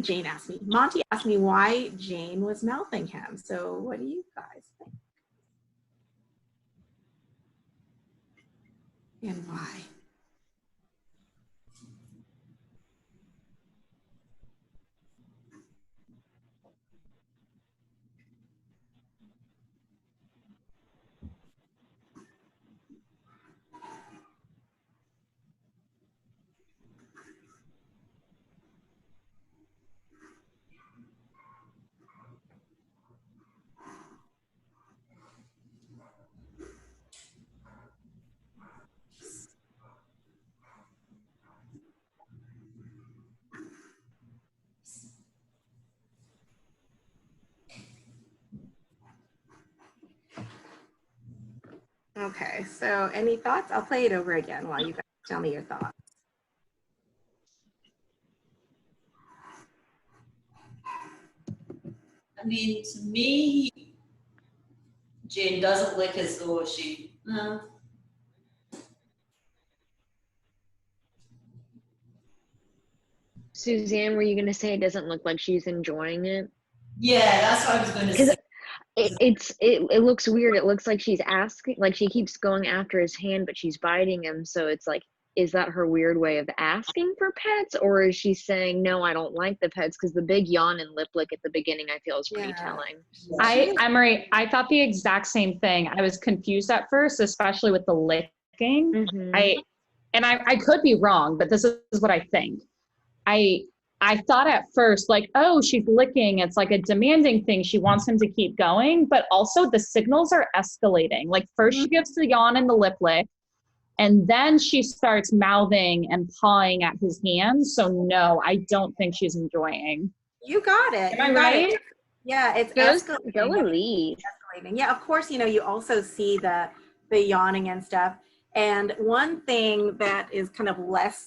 Speaker 1: Monty asked me why Jane was mouthing him. So what do you guys think? And why? Okay, so any thoughts? I'll play it over again while you guys tell me your thoughts.
Speaker 2: I mean, to me, Jane doesn't look as though she.
Speaker 4: Suzanne, were you going to say it doesn't look like she's enjoying it?
Speaker 2: Yeah, that's what I was going to
Speaker 4: Because
Speaker 2: say.
Speaker 4: it looks weird. It looks like she's asking, like she keeps going after his hand, but she's biting him. So it's like, is that her weird way of asking for pets, or is she saying no, I don't like the pets? Because the big yawn and lip lick at the beginning, I feel, is pretty telling.
Speaker 3: Emery, I thought the exact same thing. I was confused at first, especially with the licking.
Speaker 4: Mm-hmm.
Speaker 3: I could be wrong, but this is what I think. I thought at first, like, oh, she's licking. It's like a demanding thing. She wants him to keep going, but also the signals are escalating. Like first she gives the yawn and the lip lick, and then she starts mouthing and pawing at his hands. So no, I don't think she's enjoying.
Speaker 1: You got it.
Speaker 3: Am I right?
Speaker 1: Yeah, it's
Speaker 4: Go
Speaker 1: escalating.
Speaker 4: Elise.
Speaker 1: Yeah, of course, you also see the yawning and stuff. And one thing that is kind of less,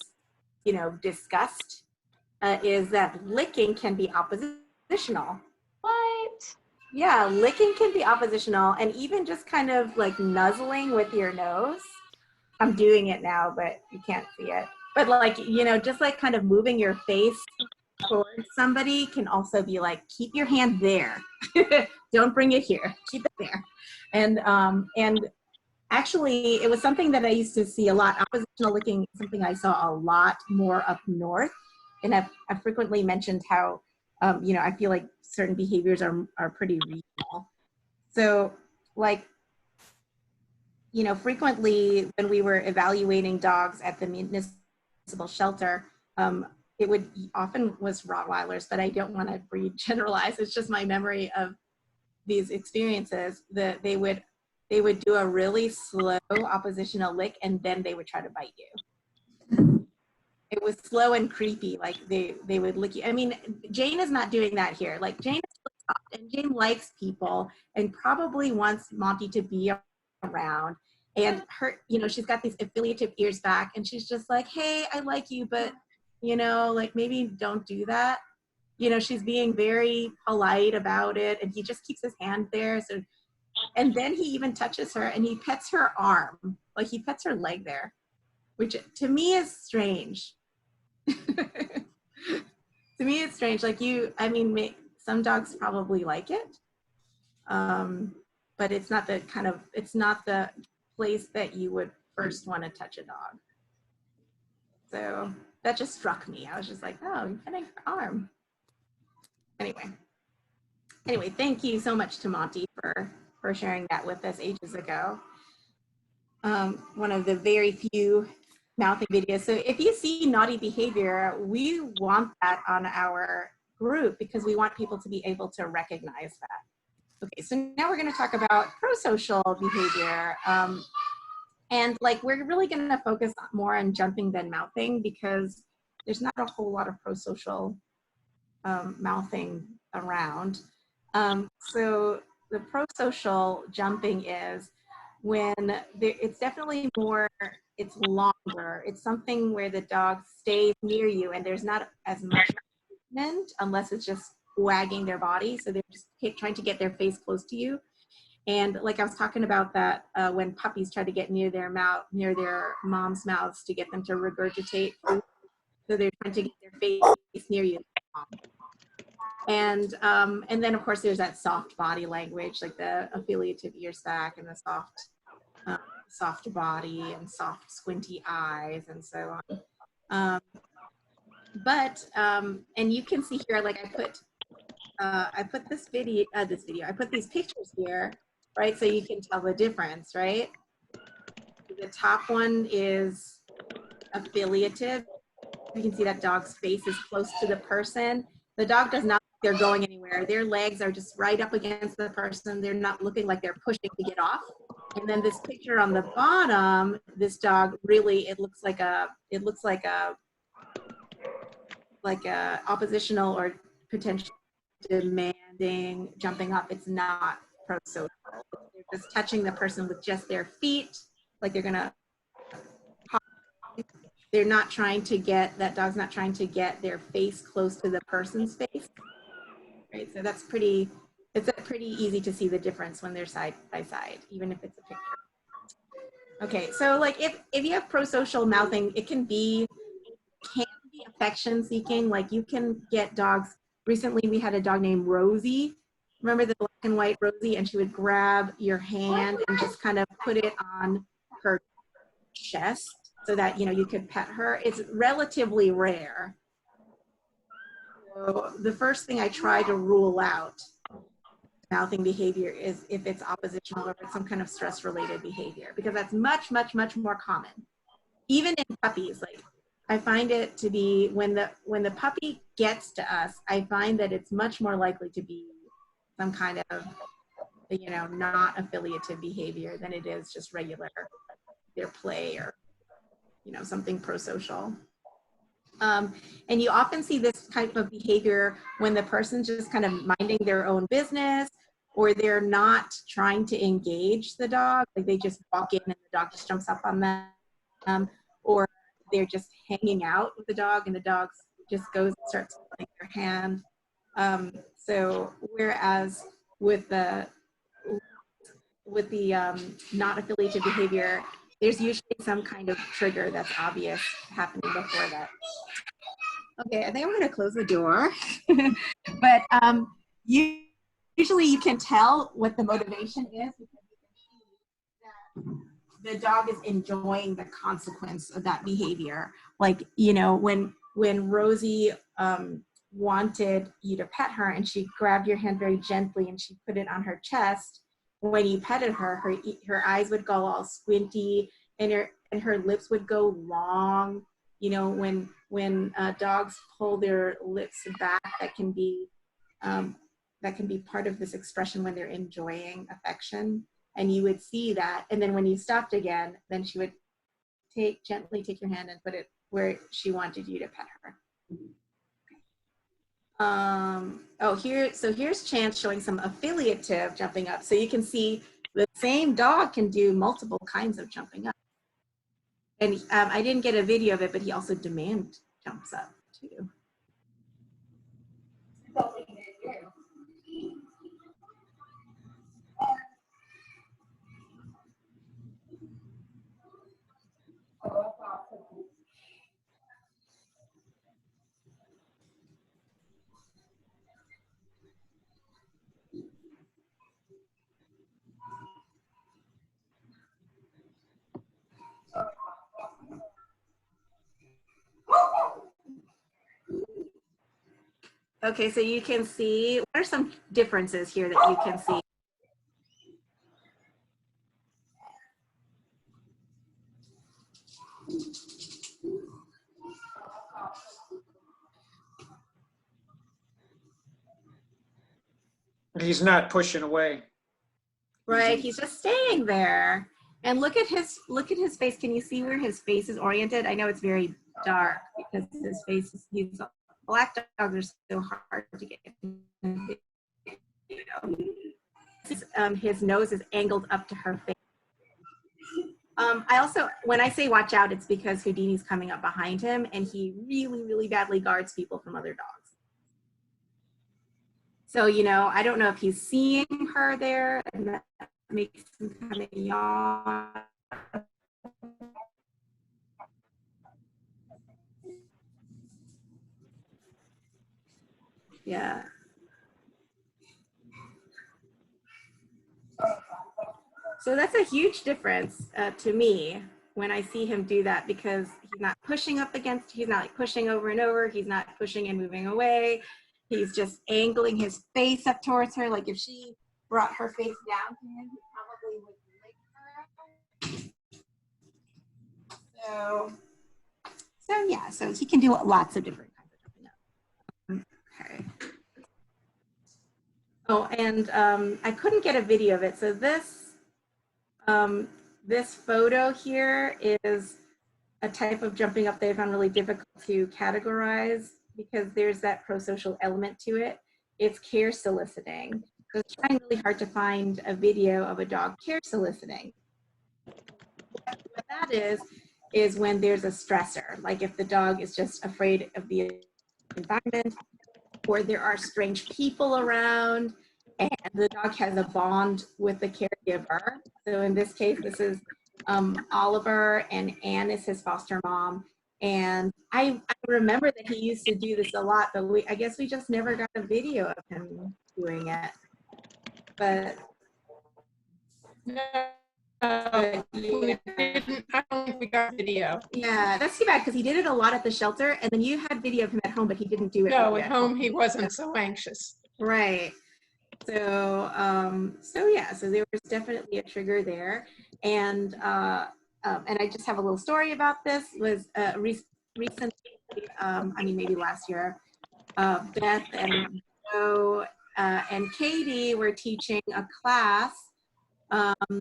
Speaker 1: discussed is that licking can be oppositional.
Speaker 3: What?
Speaker 1: Yeah, licking can be oppositional, and even just kind of like nuzzling with your nose. I'm doing it now, but you can't see it. But like, just like kind of moving your face towards somebody can also be like, keep your hand there. Don't bring it here. Keep it there. And actually, it was something that I used to see a lot. Oppositional licking, something I saw a lot more up north. And I've frequently mentioned how, I feel like certain behaviors are pretty regional. So like, frequently when we were evaluating dogs at the municipal shelter, it would often was Rottweilers, but I don't want to breed generalize. It's just my memory of these experiences that they would do a really slow oppositional lick, and then they would try to bite you. It was slow and creepy. Like they would lick you. I mean, Jane is not doing that here. Like Jane is soft, and Jane likes people and probably wants Monty to be around. And her, she's got these affiliative ears back, and she's just like, hey, I like you, but like maybe don't do that. She's being very polite about it, and he just keeps his hand there. So, and then he even touches her and he pets her arm, like he pets her leg there, which to me is strange. To me, it's strange. Like some dogs probably like it, but it's not the place that you would first want to touch a dog. So that just struck me. I was just like, oh, you're petting her arm. Anyway, thank you so much to Monty for sharing that with us ages ago. One of the very few mouthing videos. So if you see naughty behavior, we want that on our group because we want people to be able to recognize that. Okay, so now we're going to talk about pro-social behavior. And like we're really going to focus more on jumping than mouthing because there's not a whole lot of pro-social mouthing around. So the pro-social jumping is when it's definitely more, it's longer. It's something where the dog stays near you and there's not as much movement unless it's just wagging their body. So they're just trying to get their face close to you. And like I was talking about that when puppies try to get near their mom's mouths to get them to regurgitate food. So they're trying to get their face near you. And then of course there's that soft body language, like the affiliative ear sac and the soft body and soft squinty eyes and so on. And you can see here, like I put I put these pictures here, right? So you can tell the difference, right? The top one is affiliative. You can see that dog's face is close to the person. The dog does not, they're going anywhere. Their legs are just right up against the person. They're not looking like they're pushing to get off. And then this picture on the bottom, this dog really, it looks like a oppositional or potentially demanding, jumping up. It's not pro-social. They're just touching the person with just their feet, like they're gonna. They're not trying to get, that dog's not trying to get their face close to the person's face, right? So that's pretty easy to see the difference when they're side by side, even if it's a picture. Okay, so like if you have pro-social mouthing, it can be affection seeking. Like you can get dogs. Recently we had a dog named Rosie. Remember the black and white Rosie? And she would grab your hand and just kind of put it on her chest so that, you know, you could pet her. It's relatively rare. So the first thing I try to rule out mouthing behavior is if it's oppositional or if it's some kind of stress related behavior, because that's much, much, much more common. Even in puppies, like I find it to be when the puppy gets to us, I find that it's much more likely to be some kind of, you know, not affiliative behavior than it is just regular their play or, you know, something pro-social. And you often see this type of behavior when the person's just kind of minding their own business, or they're not trying to engage the dog, like they just walk in and the dog just jumps up on them, or they're just hanging out with the dog and the dog just goes and starts holding their hand. So whereas with the not affiliative behavior, there's usually some kind of trigger that's obvious happening before that. Okay, I think I'm going to close the door. But usually you can tell what the motivation is because you can see that the dog is enjoying the consequence of that behavior. Like, you know, when Rosie wanted you to pet her and she grabbed your hand very gently and she put it on her chest, when you petted her, her eyes would go all squinty and her lips would go long. You know, when dogs pull their lips back, that can be part of this expression when they're enjoying affection. And you would see that. And then when you stopped again, then she would gently take your hand and put it where she wanted you to pet her. Here's Chance showing some affiliative jumping up. So you can see the same dog can do multiple kinds of jumping up. And I didn't get a video of it, but he also jumps up too. Okay, so you can see, what are some differences here that you can see?
Speaker 6: He's not pushing away.
Speaker 1: Right, he's just staying there. And look at his face. Can you see where his face is oriented? I know it's very dark because his face is, black dogs are so hard to get. You know, his nose is angled up to her face. I also, when I say watch out, it's because Houdini's coming up behind him and he really, really badly guards people from other dogs. So, you know, I don't know if he's seeing her there and that makes him kind of yawn. Yeah. So that's a huge difference to me when I see him do that, because he's not pushing up against, he's not like pushing over and over, he's not pushing and moving away. He's just angling his face up towards her. Like if she brought her face down to him, he probably would lick her. So yeah, so he can do lots of different kinds of jumping up. Okay. Oh, and I couldn't get a video of it. So this photo here is a type of jumping up that I found really difficult to categorize because there's that pro-social element to it. It's care soliciting. So it's trying really hard to find a video of a dog care soliciting. What that is when there's a stressor, like if the dog is just afraid of the environment, or there are strange people around, and the dog has a bond with the caregiver. So in this case, this is Oliver, and Anne is his foster mom. And I remember that he used to do this a lot, but I guess we just never got a video of him doing it. But
Speaker 7: We didn't, I don't think we got video.
Speaker 1: yeah, that's too bad because he did it a lot at the shelter, and then you had video of him at home, but he didn't do it.
Speaker 7: No, at home he wasn't so anxious.
Speaker 1: Right. So yeah, so there was definitely a trigger there, and I just have a little story about this. Was recently, I mean maybe last year, Beth and Joe and Katie were teaching a class, and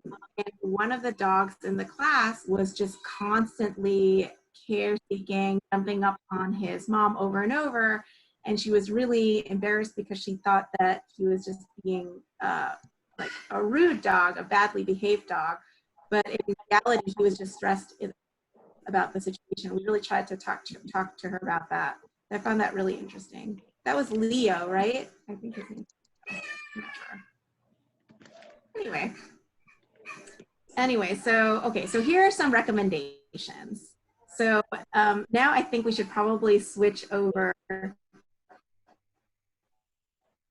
Speaker 1: one of the dogs in the class was just constantly care seeking, jumping up on his mom over and over. And she was really embarrassed because she thought that he was just being like a rude dog, a badly behaved dog. But in reality, he was just stressed about the situation. We really tried to talk to her about that. I found that really interesting. That was Leo, right? I think his name. I'm not sure. Anyway, so okay, so here are some recommendations. So now I think we should probably switch over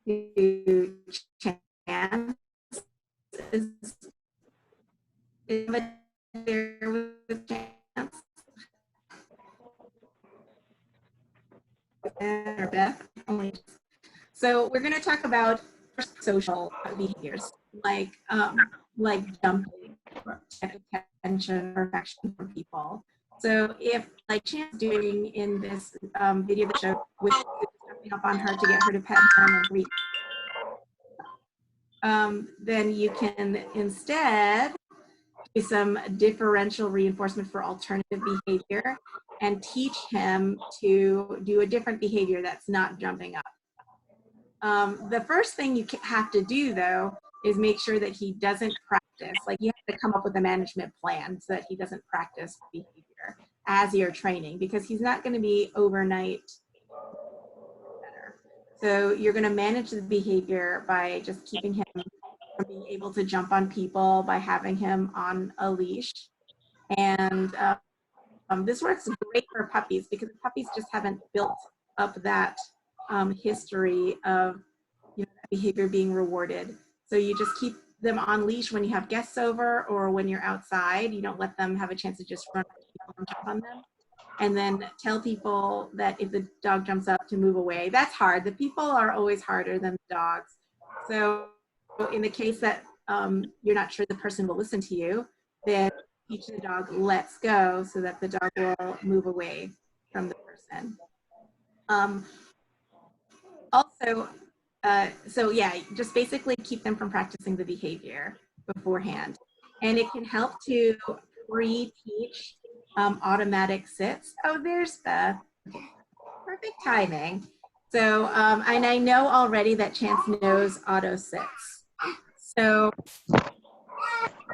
Speaker 1: to Chance. Is there with Chance? Or Beth? So we're going to talk about social behaviors like jumping, attention, or affection from people. So if like Chance doing in this video that showed with jumping up on her to get her to pet him and greet, then you can instead do some differential reinforcement for alternative behavior and teach him to do a different behavior that's not jumping up. The first thing you have to do though is make sure that he doesn't practice. Like you have to come up with a management plan so that he doesn't practice behavior as you're training, because he's not going to be overnight better. So you're going to manage the behavior by just keeping him from being able to jump on people, by having him on a leash. And this works great for puppies because puppies just haven't built up that history of behavior being rewarded. So you just keep them on leash when you have guests over or when you're outside. You don't let them have a chance to just run and jump on them. And then tell people that if the dog jumps up to move away. That's hard. The people are always harder than the dogs. So in the case that you're not sure the person will listen to you, then teach the dog let's go so that the dog will move away from the person. So yeah, just basically keep them from practicing the behavior beforehand. And it can help to pre-teach automatic sits. Oh, there's Beth. Perfect timing. So, and I know already that Chance knows auto sits. So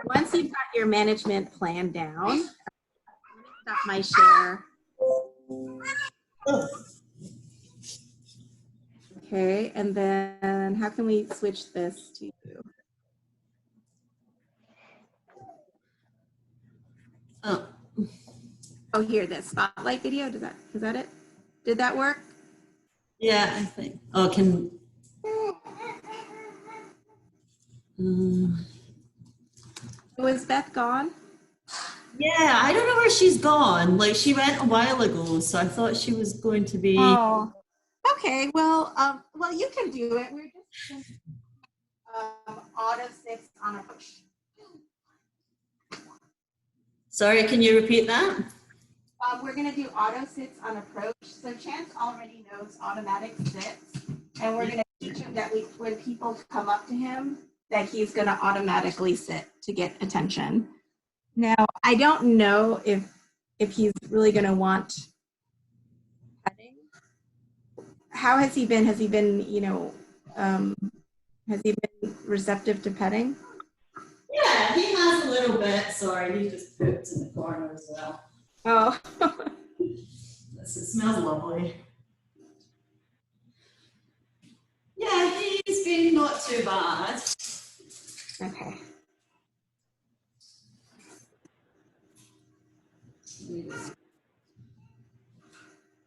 Speaker 1: once you've got your management plan down, let me stop my share. Okay, and then how can we switch this to? Oh, here, this spotlight video. Is that it? Did that work?
Speaker 2: Yeah, I think. Oh, can.
Speaker 1: Oh, is Beth gone?
Speaker 2: Yeah, I don't know where she's gone. Like she went a while ago, so I thought she was going to be.
Speaker 1: Oh, okay. Well, you can do it. We're just auto 6 on approach.
Speaker 2: Sorry, can you repeat that?
Speaker 1: We're going to do auto sits on approach. So Chance already knows automatic sits, and we're going to teach him that when people come up to him, that he's going to automatically sit to get attention. Now, I don't know if he's really going to want petting. How has he been? Has he been, has he been receptive to petting?
Speaker 2: Yeah, he has a little bit. Sorry, he just pooped in the corner as well.
Speaker 1: Oh.
Speaker 2: It smells lovely. Yeah, he's been not too bad.
Speaker 1: Okay.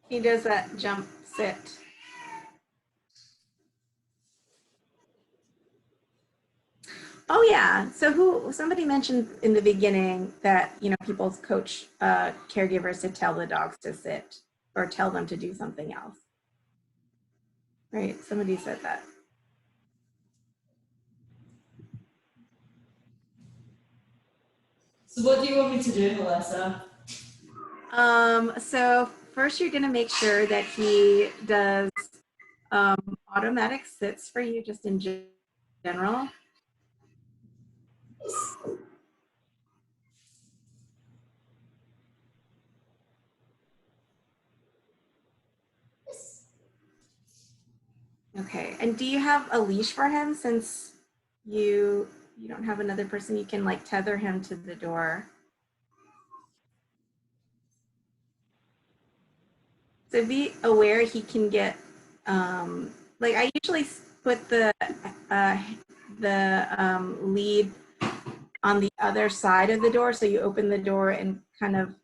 Speaker 1: He does that jump sit. Oh yeah. So somebody mentioned in the beginning that, people coach caregivers to tell the dogs to sit or tell them to do something else. Right? Somebody said that.
Speaker 2: So what do you want me to do, Melissa?
Speaker 1: So first you're going to make sure that he does automatic sits for you just in general. Okay. And do you have a leash for him, since you don't have another person you can like tether him to the door? So be aware he can get, like I usually put the lead on the other side of the door. So you open the door and kind of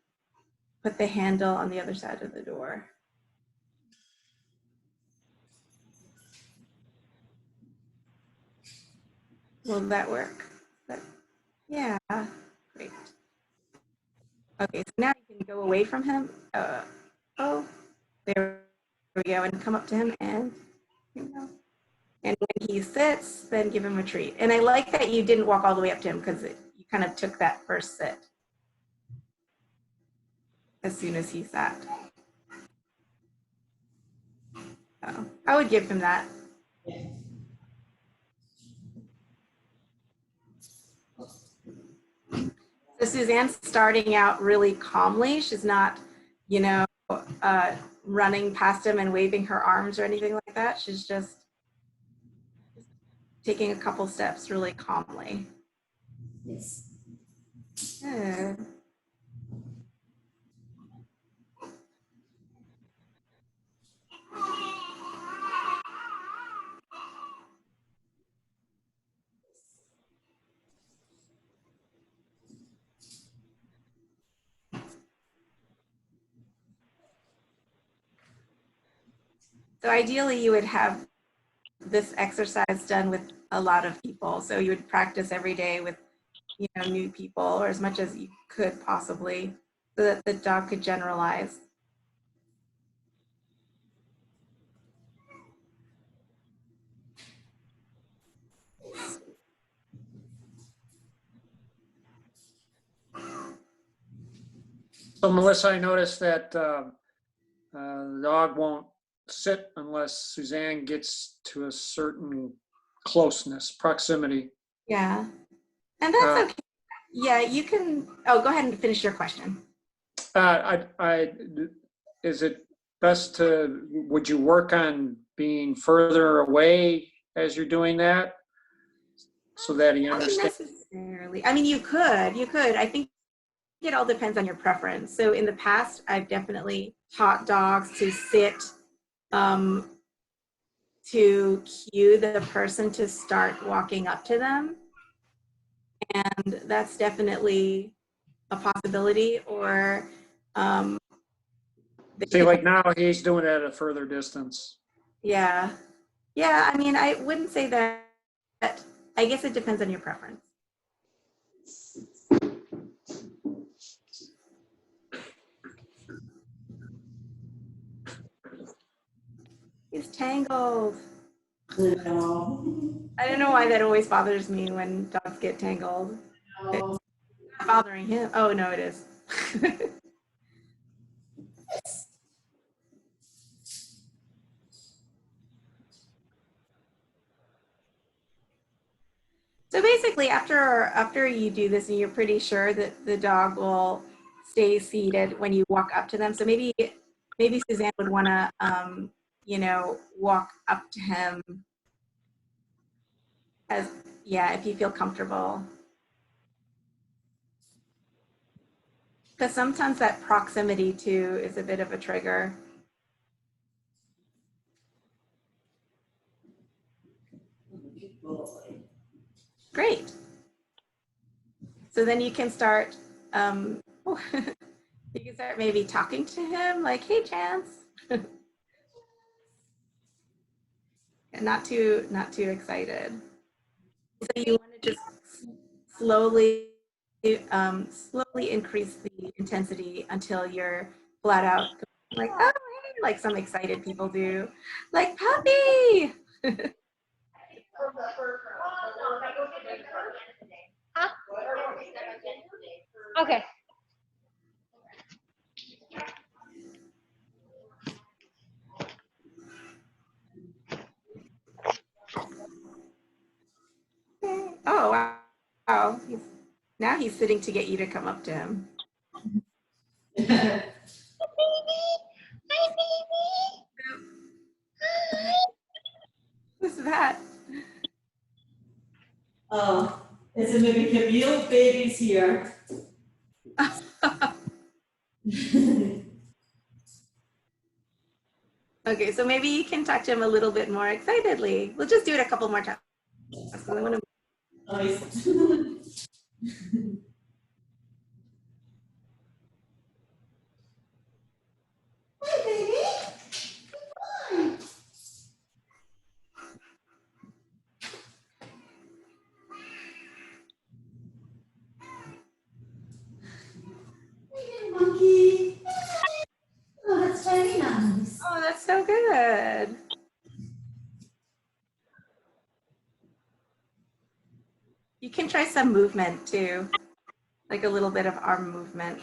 Speaker 1: put the handle on the other side of the door. Will that work? Yeah, great. Okay, so now you can go away from him. Oh, there we go, and come up to him, and here we go. And when he sits, then give him a treat. And I like that you didn't walk all the way up to him, because you kind of took that first sit as soon as he sat. So I would give him that. So Suzanne's starting out really calmly. She's not, running past him and waving her arms or anything like that. She's just taking a couple steps really calmly.
Speaker 2: Yes.
Speaker 1: Good. So ideally you would have this exercise done with a lot of people. So you would practice every day with, new people, or as much as you could possibly, so that the dog could generalize.
Speaker 6: So Melissa, I noticed that the dog won't sit unless Suzanne gets to a certain closeness, proximity.
Speaker 1: Yeah, and that's okay. Yeah, you can, go ahead and finish your question.
Speaker 6: Is it best would you work on being further away as you're doing that, so that he understands?
Speaker 1: Not necessarily. I mean, you could. I think it all depends on your preference. So in the past, I've definitely taught dogs to sit, to cue the person to start walking up to them. And that's definitely a possibility. Or
Speaker 6: See, like now he's doing it at a further distance.
Speaker 1: Yeah. Yeah, I mean, I wouldn't say that. I guess it depends on your preference. He's tangled.
Speaker 2: No.
Speaker 1: I don't know why that always bothers me when dogs get tangled. It's not bothering him. Oh, no, it is. So basically, after you do this and you're pretty sure that the dog will stay seated when you walk up to them. So maybe Suzanne would want to, walk up to him as, yeah, if you feel comfortable. Because sometimes that proximity too is a bit of a trigger.
Speaker 2: Good boy.
Speaker 1: Great. So then you can start, you can start maybe talking to him like, hey, Chance. And not too excited. So you want to just slowly increase the intensity until you're flat out like, oh, hey, like some excited people do, like puppy.
Speaker 4: Okay.
Speaker 1: Oh, wow. Wow. Now he's sitting to get you to come up to him. What's that?
Speaker 2: Oh, it's a maybe Camille baby's here.
Speaker 1: Okay, so maybe you can talk to him a little bit more excitedly. We'll just do it a couple more times. I want to.
Speaker 2: Oh, he's Hi, baby. Hi. Hi, monkey. Oh, that's very nice.
Speaker 1: Oh, that's so good. You can try some movement too, like a little bit of arm movement.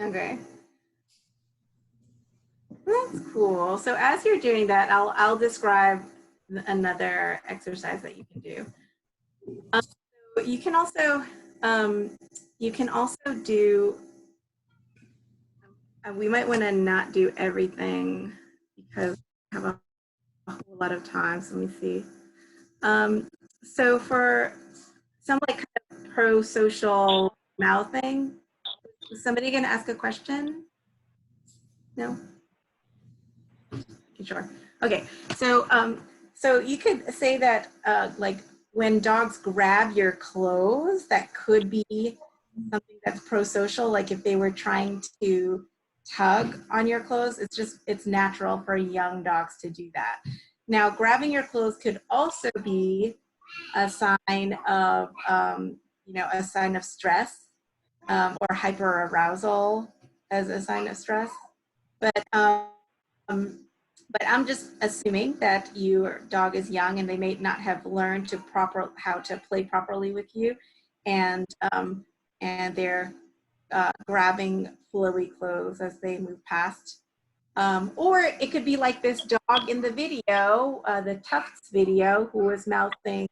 Speaker 1: Okay. That's cool. So as you're doing that, I'll describe another exercise that you can do. So you can also do. We might want to not do everything because we have a whole lot of time. So let me see. So for some like kind of pro-social mouthing, is somebody going to ask a question? No? Sure. Okay. So so you could say that like when dogs grab your clothes, that could be something that's pro-social. Like if they were trying to tug on your clothes, it's natural for young dogs to do that. Now, grabbing your clothes could also be a sign of a sign of stress or hyperarousal as a sign of stress. But I'm just assuming that your dog is young and they may not have learned how to play properly with you, and they're grabbing flowy clothes as they move past. Or it could be like this dog in the video, the Tufts video, who was mouthing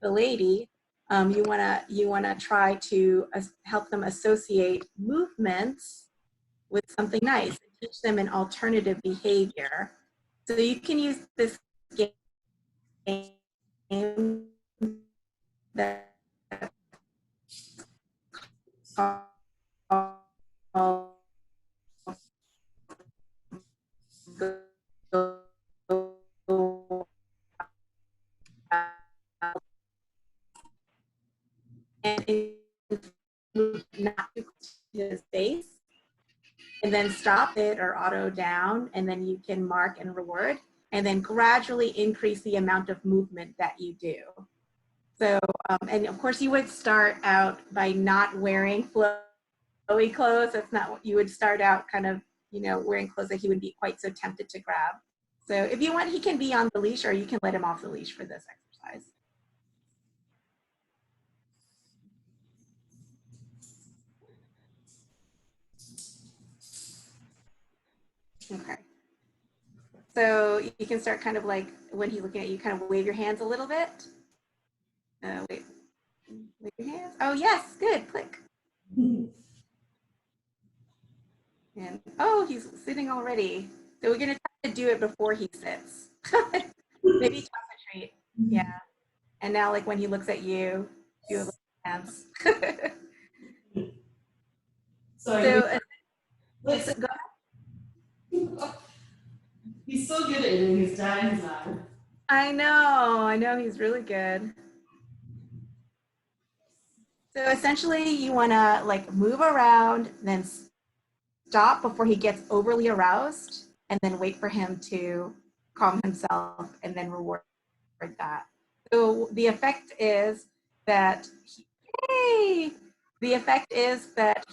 Speaker 1: the lady. You wanna try to help them associate movements with something nice and teach them an alternative behavior. So you can use this game that's called and not too close to his face, and then stop it or auto down, and then you can mark and reward, and then gradually increase the amount of movement that you do. So, and of course you would start out by not wearing flowy clothes. That's not what you would start out kind of, you know, wearing clothes that he would be quite so tempted to grab. So if you want, he can be on the leash, or you can let him off the leash for this exercise. Okay. So you can start kind of like when he's looking at you, kind of wave your hands a little bit. Wait, wave your hands. Oh yes, good, click. And oh, he's sitting already. So we're gonna try to do it before he sits. Maybe toss a treat. Yeah. And now like when he looks at you, do a little dance.
Speaker 2: Sorry.
Speaker 1: So
Speaker 2: Listen,
Speaker 1: go
Speaker 2: he's so good at it in his times now.
Speaker 1: I know he's really good. So essentially you wanna like move around, then stop before he gets overly aroused, and then wait for him to calm himself and then reward that. So the effect is that,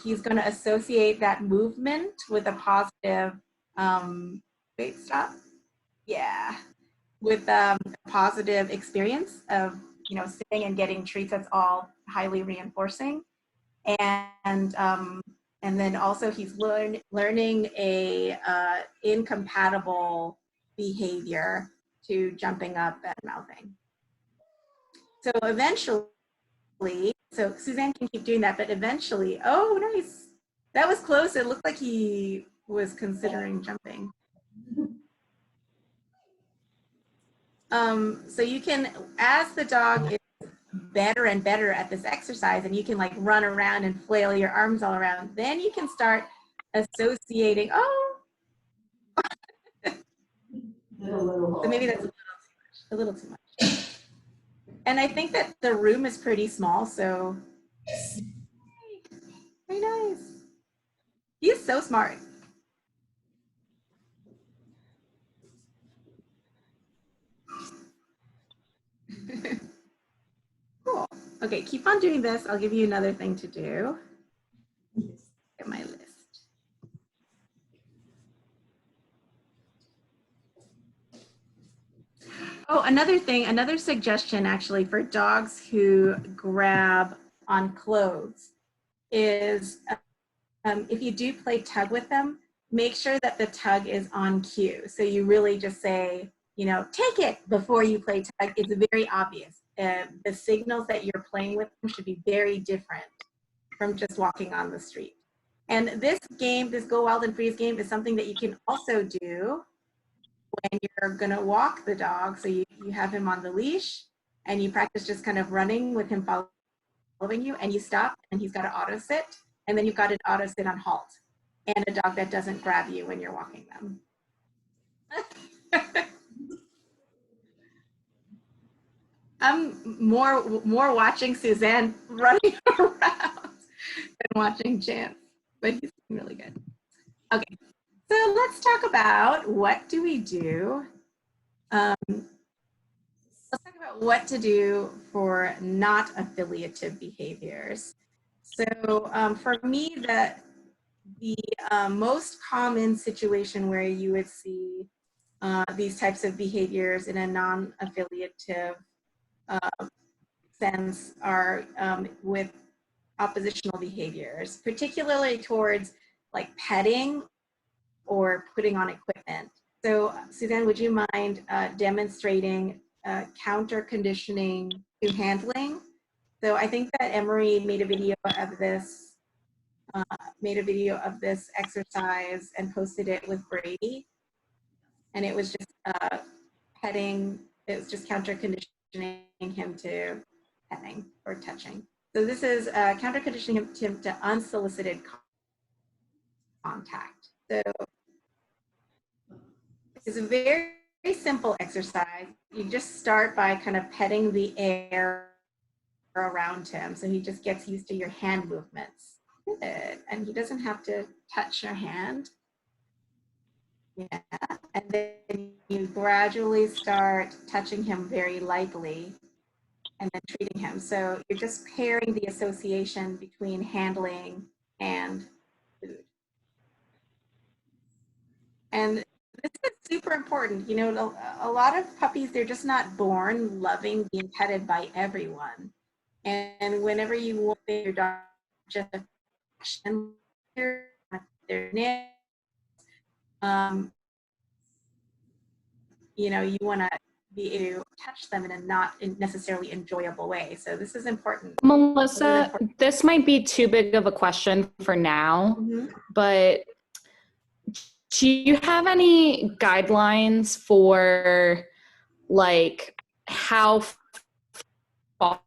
Speaker 1: he's going to associate that movement with a positive, wait, stop. Yeah. With a positive experience of, you know, sitting and getting treats. That's all highly reinforcing. And then also he's learning a incompatible behavior to jumping up and mouthing. So eventually, so Suzanne can keep doing that, but eventually, oh, nice. That was close. It looked like he was considering jumping. So you can, as the dog is better and better at this exercise, and you can like run around and flail your arms all around, then you can start associating, oh, so maybe that's a little too much. And I think that the room is pretty small, so very nice. He's so smart. Cool. Okay, keep on doing this. I'll give you another thing to do. Get my list. Oh, another thing, another suggestion actually for dogs who grab on clothes is if you do play tug with them, make sure that the tug is on cue. So you really just say, you know, take it before you play tug. It's very obvious. The signals that you're playing with them should be very different from just walking on the street. And this game, this Go Wild and Freeze game, is something that you can also do when you're gonna walk the dog. So you have him on the leash and you practice just kind of running with him following you, and you stop and he's got to auto sit, and then you've got an auto sit on halt, and a dog that doesn't grab you when you're walking them. I'm more watching Suzanne running around than watching Chance, but he's really good. Okay, so let's talk about what do we do. Let's talk about what to do for not affiliative behaviors. So for me, the most common situation where you would see these types of behaviors in a non-affiliative sense are with oppositional behaviors, particularly towards like petting or putting on equipment. So Suzanne, would you mind demonstrating counter conditioning to handling? So I think that Emery made a video of this, exercise and posted it with Brady. And it was just petting, it was just counter conditioning him to petting or touching. So this is counter conditioning him to unsolicited contact. So it's a very, very simple exercise. You just start by kind of petting the air around him. So he just gets used to your hand movements. Good. And he doesn't have to touch your hand. Yeah. And then you gradually start touching him very lightly and then treating him. So you're just pairing the association between handling and food. And this is super important. You know, a lot of puppies, they're just not born loving being petted by everyone. And whenever you want your dog just and their nails, you know, you want to be able to touch them in a not necessarily enjoyable way. So this is important.
Speaker 3: Melissa, this might be too big of a question for now, but do you have any guidelines for like how far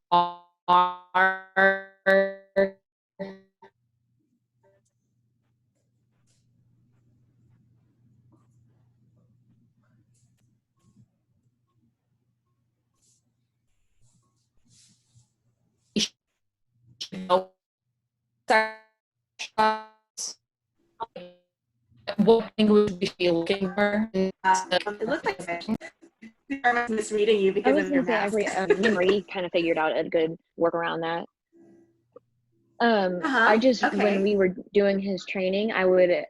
Speaker 3: what language we should be looking for?
Speaker 1: It looks like I'm misreading you
Speaker 4: I
Speaker 1: because
Speaker 4: was
Speaker 1: of your
Speaker 4: gonna say
Speaker 1: mask.
Speaker 4: Marie kind of figured out a good work around that. I just
Speaker 1: okay.
Speaker 4: when we were doing his training, I would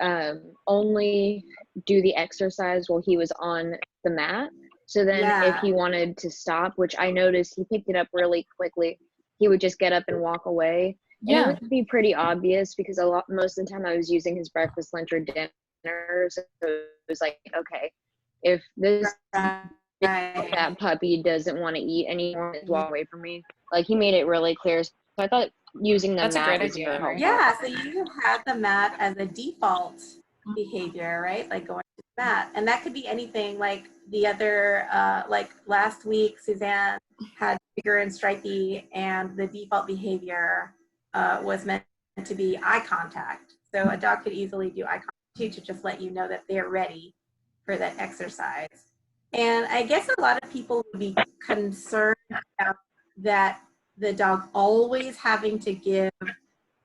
Speaker 4: only do the exercise while he was on the mat. So then if he wanted to stop, which I noticed he picked it up really quickly, he would just get up and walk away. And it would be pretty obvious because most of the time I was using his breakfast, lunch, or dinner. So it was like, okay, if this that puppy doesn't want to eat anymore, it's walk away from me. Like he made it really clear. So I thought using the mat was very helpful.
Speaker 1: Yeah, so you have the mat as a default behavior, right? Like going to the mat. And that could be anything like the other, like last week, Suzanne had Bigger and Stripey, and the default behavior was meant to be eye contact. So a dog could easily do eye contact too, to just let you know that they're ready for that exercise. And I guess a lot of people would be concerned about that the dog always having to give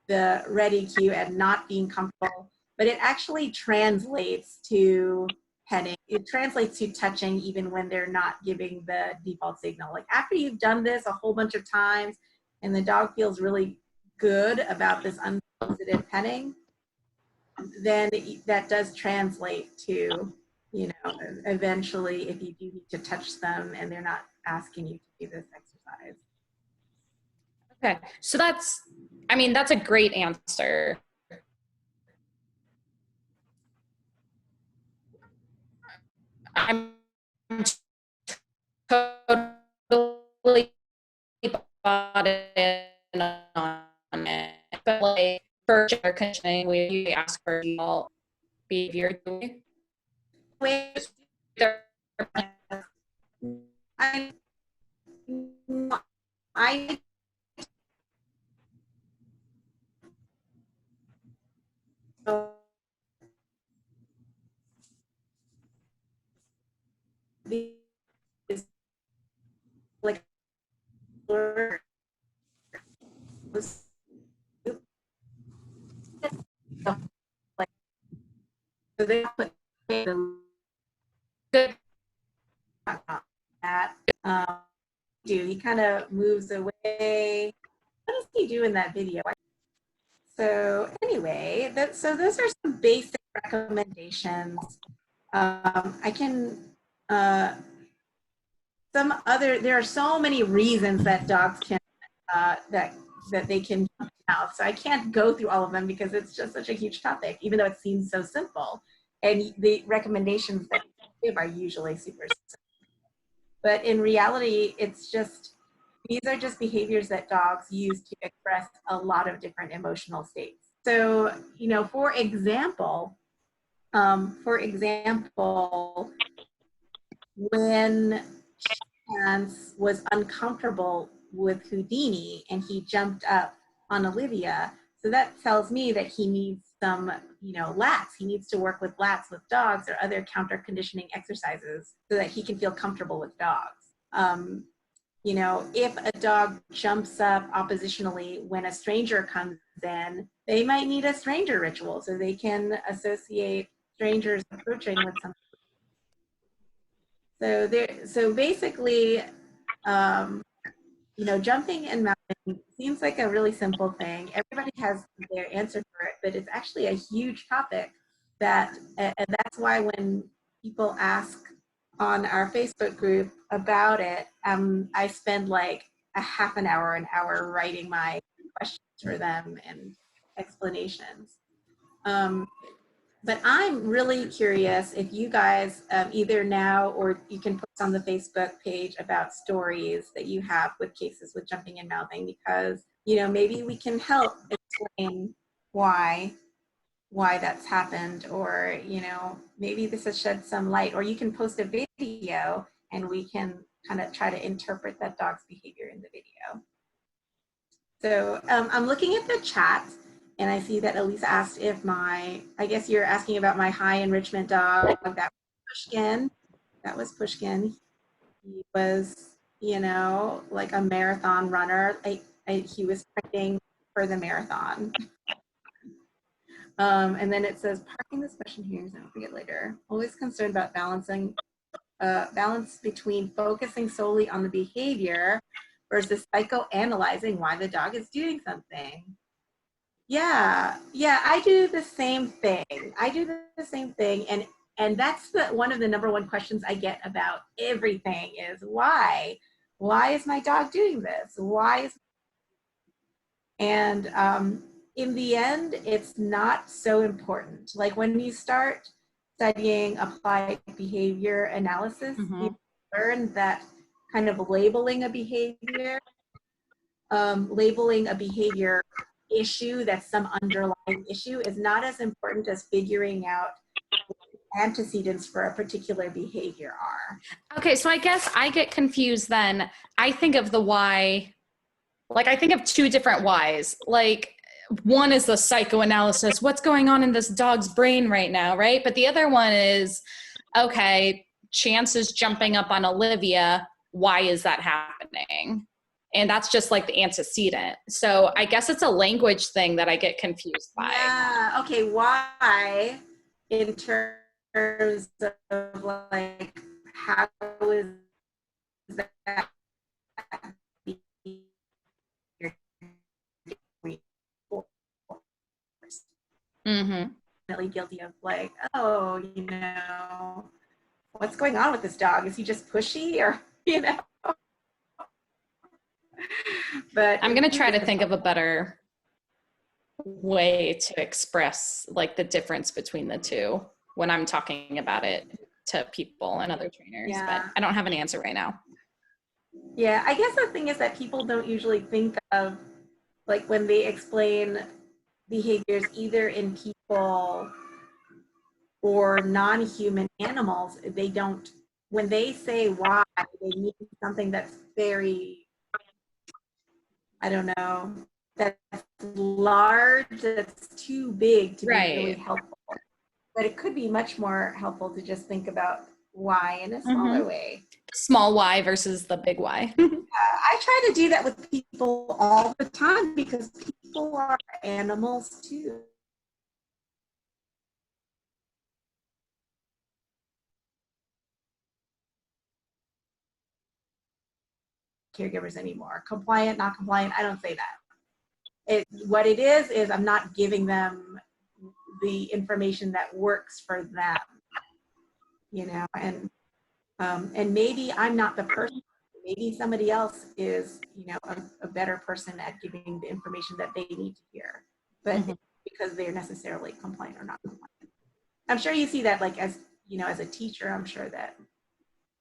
Speaker 1: the ready cue and not being comfortable, but it actually translates to petting. It translates to touching even when they're not giving the default signal. Like after you've done this a whole bunch of times and the dog feels really good about this unsolicited petting, then that does translate to, you know, eventually if you do need to touch them and they're not asking you to do this exercise.
Speaker 3: Okay, so that's, I mean, that's a great answer. I'm totally bought in on it. But like for gender conditioning, we ask for default behavior.
Speaker 1: I like so they put good that he kind of moves away. What does he do in that video? So anyway, so those are some basic recommendations. I can there are so many reasons that dogs can that they can jump out. So I can't go through all of them because it's just such a huge topic, even though it seems so simple. And the recommendations that we give are usually super simple. But in reality, it's just, these are just behaviors that dogs use to express a lot of different emotional states. So, you know, for example, when Chance was uncomfortable with Houdini and he jumped up on Olivia, So that tells me that he needs some, lats. He needs to work with lats with dogs or other counter conditioning exercises so that he can feel comfortable with dogs. If a dog jumps up oppositionally when a stranger comes in, they might need a stranger ritual so they can associate strangers approaching with something. So basically, jumping and mounting seems like a really simple thing. Everybody has their answer for it, but it's actually a huge topic and that's why when people ask on our Facebook group about it, I spend like a half an hour writing my questions for them and explanations. But I'm really curious if you guys, either now or you can post on the Facebook page about stories that you have with cases with jumping and mouthing, because, maybe we can help explain why that's happened, or, maybe this has shed some light, or you can post a video and we can kind of try to interpret that dog's behavior in the video. So I'm looking at the chat. And I see that Elisa asked I guess you're asking about my high enrichment dog. That was Pushkin. He was, like a marathon runner. He was training for the marathon. And then it says, parking this question here, so I don't forget later. Always concerned about balance between focusing solely on the behavior versus psychoanalyzing why the dog is doing something. Yeah, I do the same thing. And that's one of the number one questions I get about everything is why? Why is my dog doing this? And in the end, it's not so important. Like when you start studying applied behavior analysis, you learn that kind of labeling a behavior issue that's some underlying issue is not as important as figuring out what the antecedents for a particular behavior are.
Speaker 3: Okay, so I guess I get confused then. I think of the why, like I think of two different whys. Like one is the psychoanalysis, what's going on in this dog's brain right now, right? But the other one is, okay, Chance is jumping up on Olivia. Why is that happening? And that's just like the antecedent. So I guess it's a language thing that I get confused by.
Speaker 1: Yeah, okay, why in terms of like, how is that Definitely guilty of like, oh, what's going on with this dog? Is he just pushy or, But
Speaker 3: I'm going to try to think of a better way to express like the difference between the two when I'm talking about it to people and other trainers, but I don't have an answer right now.
Speaker 1: Yeah, I guess the thing is that people don't usually think of, like when they explain behaviors either in people or non-human animals, they don't, when they say why, they mean something that's very, I don't know, that's large, that's too big to be really helpful. But it could be much more helpful to just think about why in a smaller way.
Speaker 3: Small why versus the big why.
Speaker 1: I try to do that with people all the time because people are animals too. Caregivers anymore. Compliant, not compliant, I don't say that. What it is I'm not giving them the information that works for them, and maybe I'm not the person, maybe somebody else is, a better person at giving the information that they need to hear, but because they're necessarily compliant or not compliant. I'm sure you see that, like, as a teacher, I'm sure that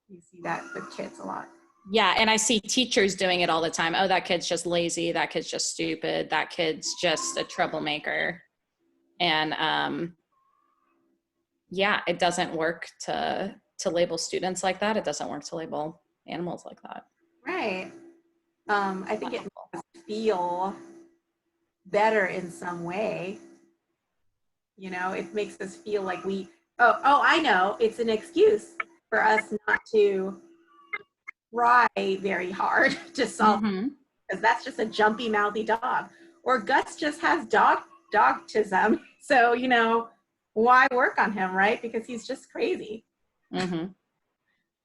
Speaker 1: you see that with kids a lot.
Speaker 3: Yeah, and I see teachers doing it all the time. Oh, that kid's just lazy. That kid's just stupid. That kid's just a troublemaker. And yeah, it doesn't work to label students like that. It doesn't work to label animals like that.
Speaker 1: Right. I think it must feel better in some way. You know, it makes us feel like I know, it's an excuse for us not to try very hard to solve, because that's just a jumpy, mouthy dog. Or Gus just has dogtism. So, you know, why work on him, right? Because he's just crazy.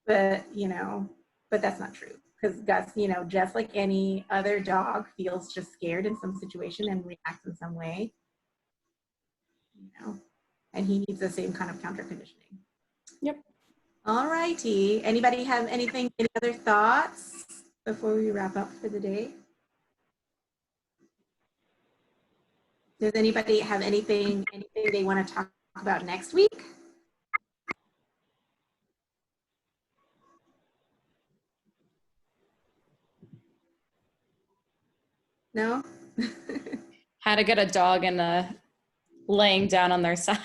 Speaker 1: But, you know, but that's not true. Because Gus, you know, just like any other dog, feels just scared in some situation and reacts in some way. You know, and he needs the same kind of counter conditioning.
Speaker 3: Yep.
Speaker 1: All righty. Anybody have any other thoughts before we wrap up for the day? Does anybody have anything they want to talk about next week? No?
Speaker 3: How to get a dog and laying down on their side.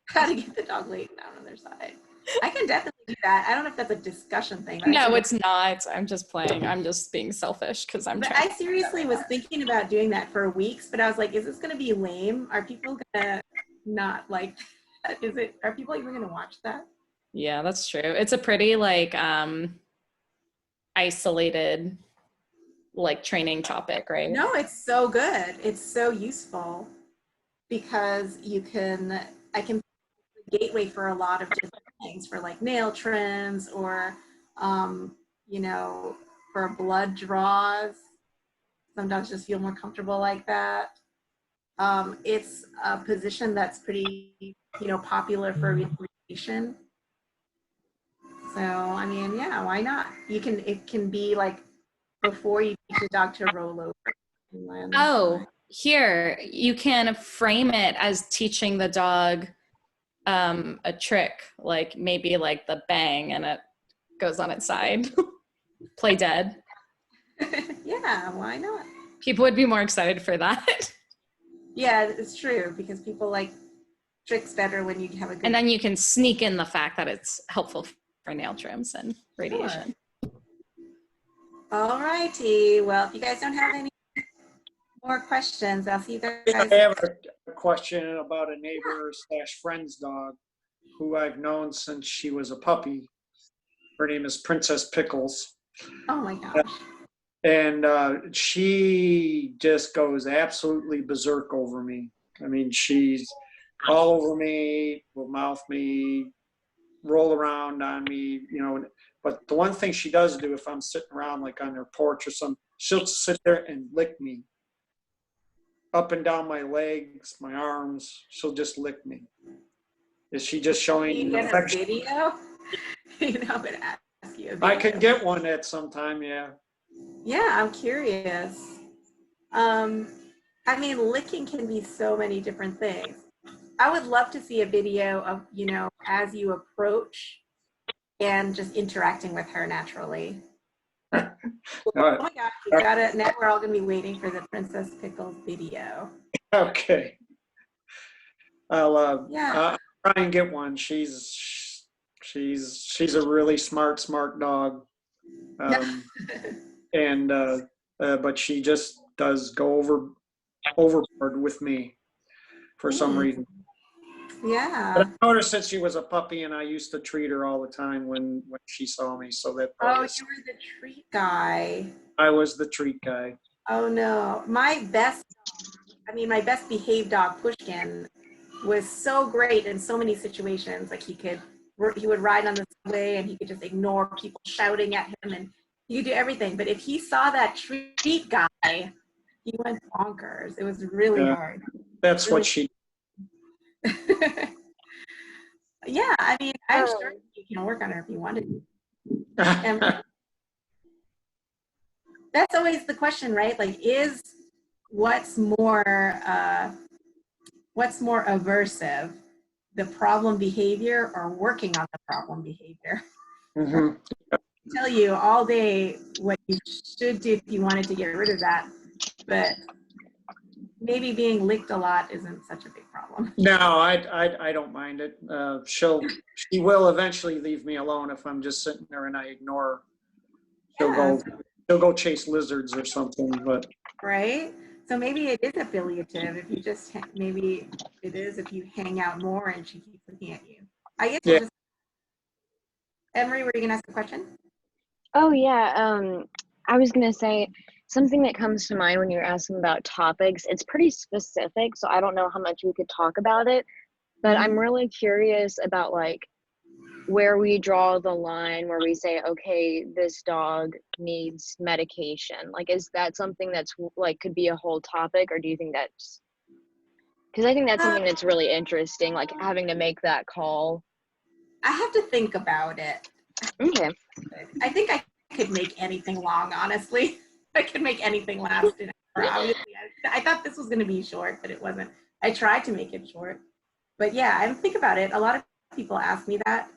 Speaker 1: How to get the dog laying down on their side. I can definitely do that. I don't know if that's a discussion thing.
Speaker 3: No, it's not. I'm just playing. I'm just being selfish because I'm trying.
Speaker 1: I seriously was thinking about doing that for weeks, but I was like, is this going to be lame? Are people going to not like that? Are people even going to watch that?
Speaker 3: Yeah, that's true. It's a pretty like isolated like training topic, right?
Speaker 1: No, it's so good. It's so useful because I can be a gateway for a lot of different things, for like nail trims or, you know, for blood draws. Some dogs just feel more comfortable like that. It's a position that's pretty, you know, popular for recreation. So, I mean, yeah, why not? It can be like before you teach the dog to roll over.
Speaker 3: Oh, here, you can frame it as teaching the dog a trick, like maybe like the bang and it goes on its side. Play dead.
Speaker 1: Yeah, why not?
Speaker 3: People would be more excited for that.
Speaker 1: Yeah, it's true because people like tricks better when you have a good.
Speaker 3: And then you can sneak in the fact that it's helpful for nail trims and radiation.
Speaker 1: Sure. All righty. Well, if you guys don't have any more questions, I'll see you guys.
Speaker 6: I have a question about a neighbor / friend's dog who I've known since she was a puppy. Her name is Princess Pickles.
Speaker 1: Oh my gosh.
Speaker 6: And she just goes absolutely berserk over me. I mean, she's all over me, will mouth me, roll around on me, you know. But the one thing she does do if I'm sitting around like on her porch or something, she'll sit there and lick me. Up and down my legs, my arms, she'll just lick me. Is she just showing
Speaker 1: you get
Speaker 6: affection?
Speaker 1: a video? You know, I'm gonna ask you a video.
Speaker 6: I could get one at some time, yeah.
Speaker 1: Yeah, I'm curious. I mean, licking can be so many different things. I would love to see a video of, you know, as you approach and just interacting with her naturally.
Speaker 6: All right.
Speaker 1: Oh my gosh, we got it. Now we're all gonna be waiting for the Princess Pickles video.
Speaker 6: Okay. I'll
Speaker 1: Yeah.
Speaker 6: try and get one. She's a really smart dog. But she just does go overboard with me for some reason.
Speaker 1: Yeah.
Speaker 6: But I noticed that she was a puppy, and I used to treat her all the time when she saw me. So that.
Speaker 1: Oh, you were the treat guy.
Speaker 6: I was the treat guy.
Speaker 1: Oh no, my best behaved dog, Pushkin, was so great in so many situations. Like he would ride on the subway and he could just ignore people shouting at him, and he could do everything. But if he saw that treat guy, he went bonkers. It was really hard.
Speaker 6: That's really what she.
Speaker 1: Yeah, I mean, I'm sure you can work on her if you wanted to. And that's always the question, right? Like, what's more aversive, the problem behavior or working on the problem behavior?
Speaker 6: Mm-hmm.
Speaker 1: I tell you all day what you should do if you wanted to get rid of that, but maybe being licked a lot isn't such a big problem.
Speaker 6: No, I don't mind it. She will eventually leave me alone if I'm just sitting there and I ignore her. She'll go chase lizards or something, but.
Speaker 1: Right? So maybe it is affiliative if you just, maybe it is if you hang out more and she keeps looking at you. I guess we'll
Speaker 6: Yeah.
Speaker 1: just, Emery, were you gonna ask a question?
Speaker 4: Oh yeah, I was gonna say something that comes to mind when you're asking about topics. It's pretty specific, so I don't know how much we could talk about it, but I'm really curious about like where we draw the line where we say, okay, this dog needs medication. Like, is that something that's like could be a whole topic, or do you think that's, because I think that's something that's really interesting, like having to make that call.
Speaker 1: I have to think about it.
Speaker 4: Okay.
Speaker 1: I think I could make anything long, honestly. I could make anything last an hour. Obviously, I thought this was going to be short, but it wasn't. I tried to make it short. But yeah, I think about it. A lot of people ask me that.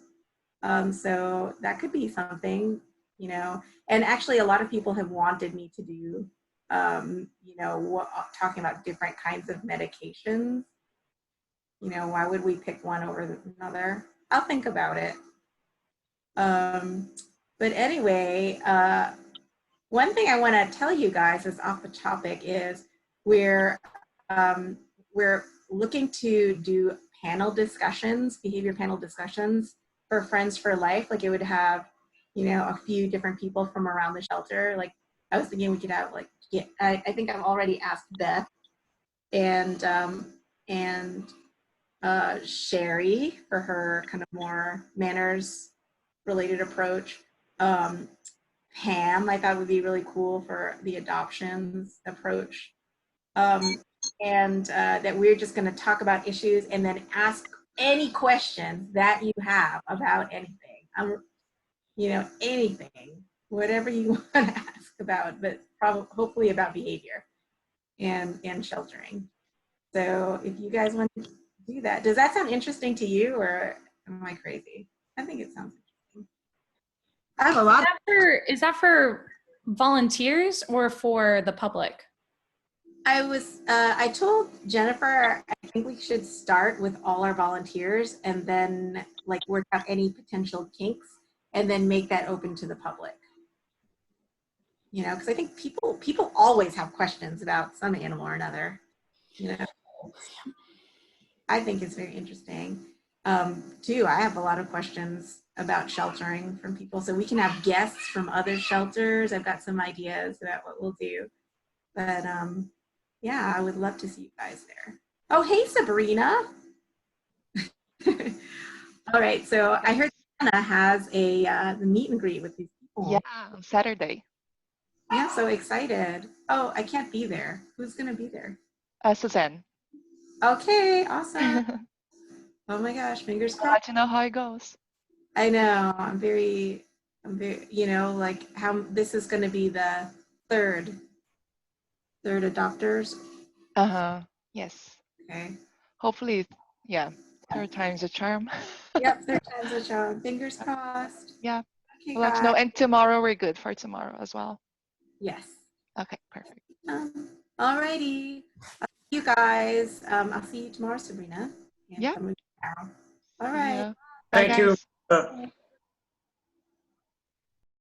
Speaker 1: So that could be something, you know. And actually, a lot of people have wanted me to do, you know, talking about different kinds of medications. You know, why would we pick one over another? I'll think about it. But anyway, one thing I want to tell you guys is off the topic is we're looking to do panel discussions, behavior panel discussions for Friends for Life. Like it would have, you know, a few different people from around the shelter. Like I was thinking we could have like, I think I've already asked Beth and Sherry for her kind of more manners related approach. Pam, I thought would be really cool for the adoptions approach. And that we're just going to talk about issues and then ask any questions that you have about anything. You know, anything, whatever you want to ask about, but probably hopefully about behavior and sheltering. So if you guys want to do that, does that sound interesting to you, or am I crazy? I think it sounds interesting. I have a lot.
Speaker 3: Is that for volunteers or for the public?
Speaker 1: I told Jennifer, I think we should start with all our volunteers and then like work out any potential kinks and then make that open to the public. You know, because I think people always have questions about some animal or another. You know, I think it's very interesting. Too, I have a lot of questions about sheltering from people, so we can have guests from other shelters. I've got some ideas about what we'll do, but yeah, I would love to see you guys there. Oh, hey, Sabrina. All right, so I heard Anna has a the meet and greet with these people.
Speaker 10: Yeah, on Saturday.
Speaker 1: Yeah, so excited. Oh, I can't be there. Who's gonna be there?
Speaker 10: Suzanne.
Speaker 1: Okay, awesome. Oh my gosh, fingers
Speaker 10: I'll let
Speaker 1: crossed.
Speaker 10: you know how it goes.
Speaker 1: I know. I'm very, you know, like how this is gonna be the third adopters.
Speaker 10: Yes.
Speaker 1: Okay.
Speaker 10: Hopefully, yeah. Third time's a charm.
Speaker 1: Yep, third time's a charm. Fingers crossed.
Speaker 10: Yeah.
Speaker 1: Okay,
Speaker 10: I'll let you know.
Speaker 1: guys.
Speaker 10: And tomorrow we're good for tomorrow as well.
Speaker 1: Yes.
Speaker 10: Okay, perfect.
Speaker 1: All righty. You guys. I'll see you tomorrow, Sabrina. And
Speaker 10: Yeah.
Speaker 1: tomorrow. All right.
Speaker 10: Yeah.
Speaker 6: Thank you.
Speaker 10: Bye, guys.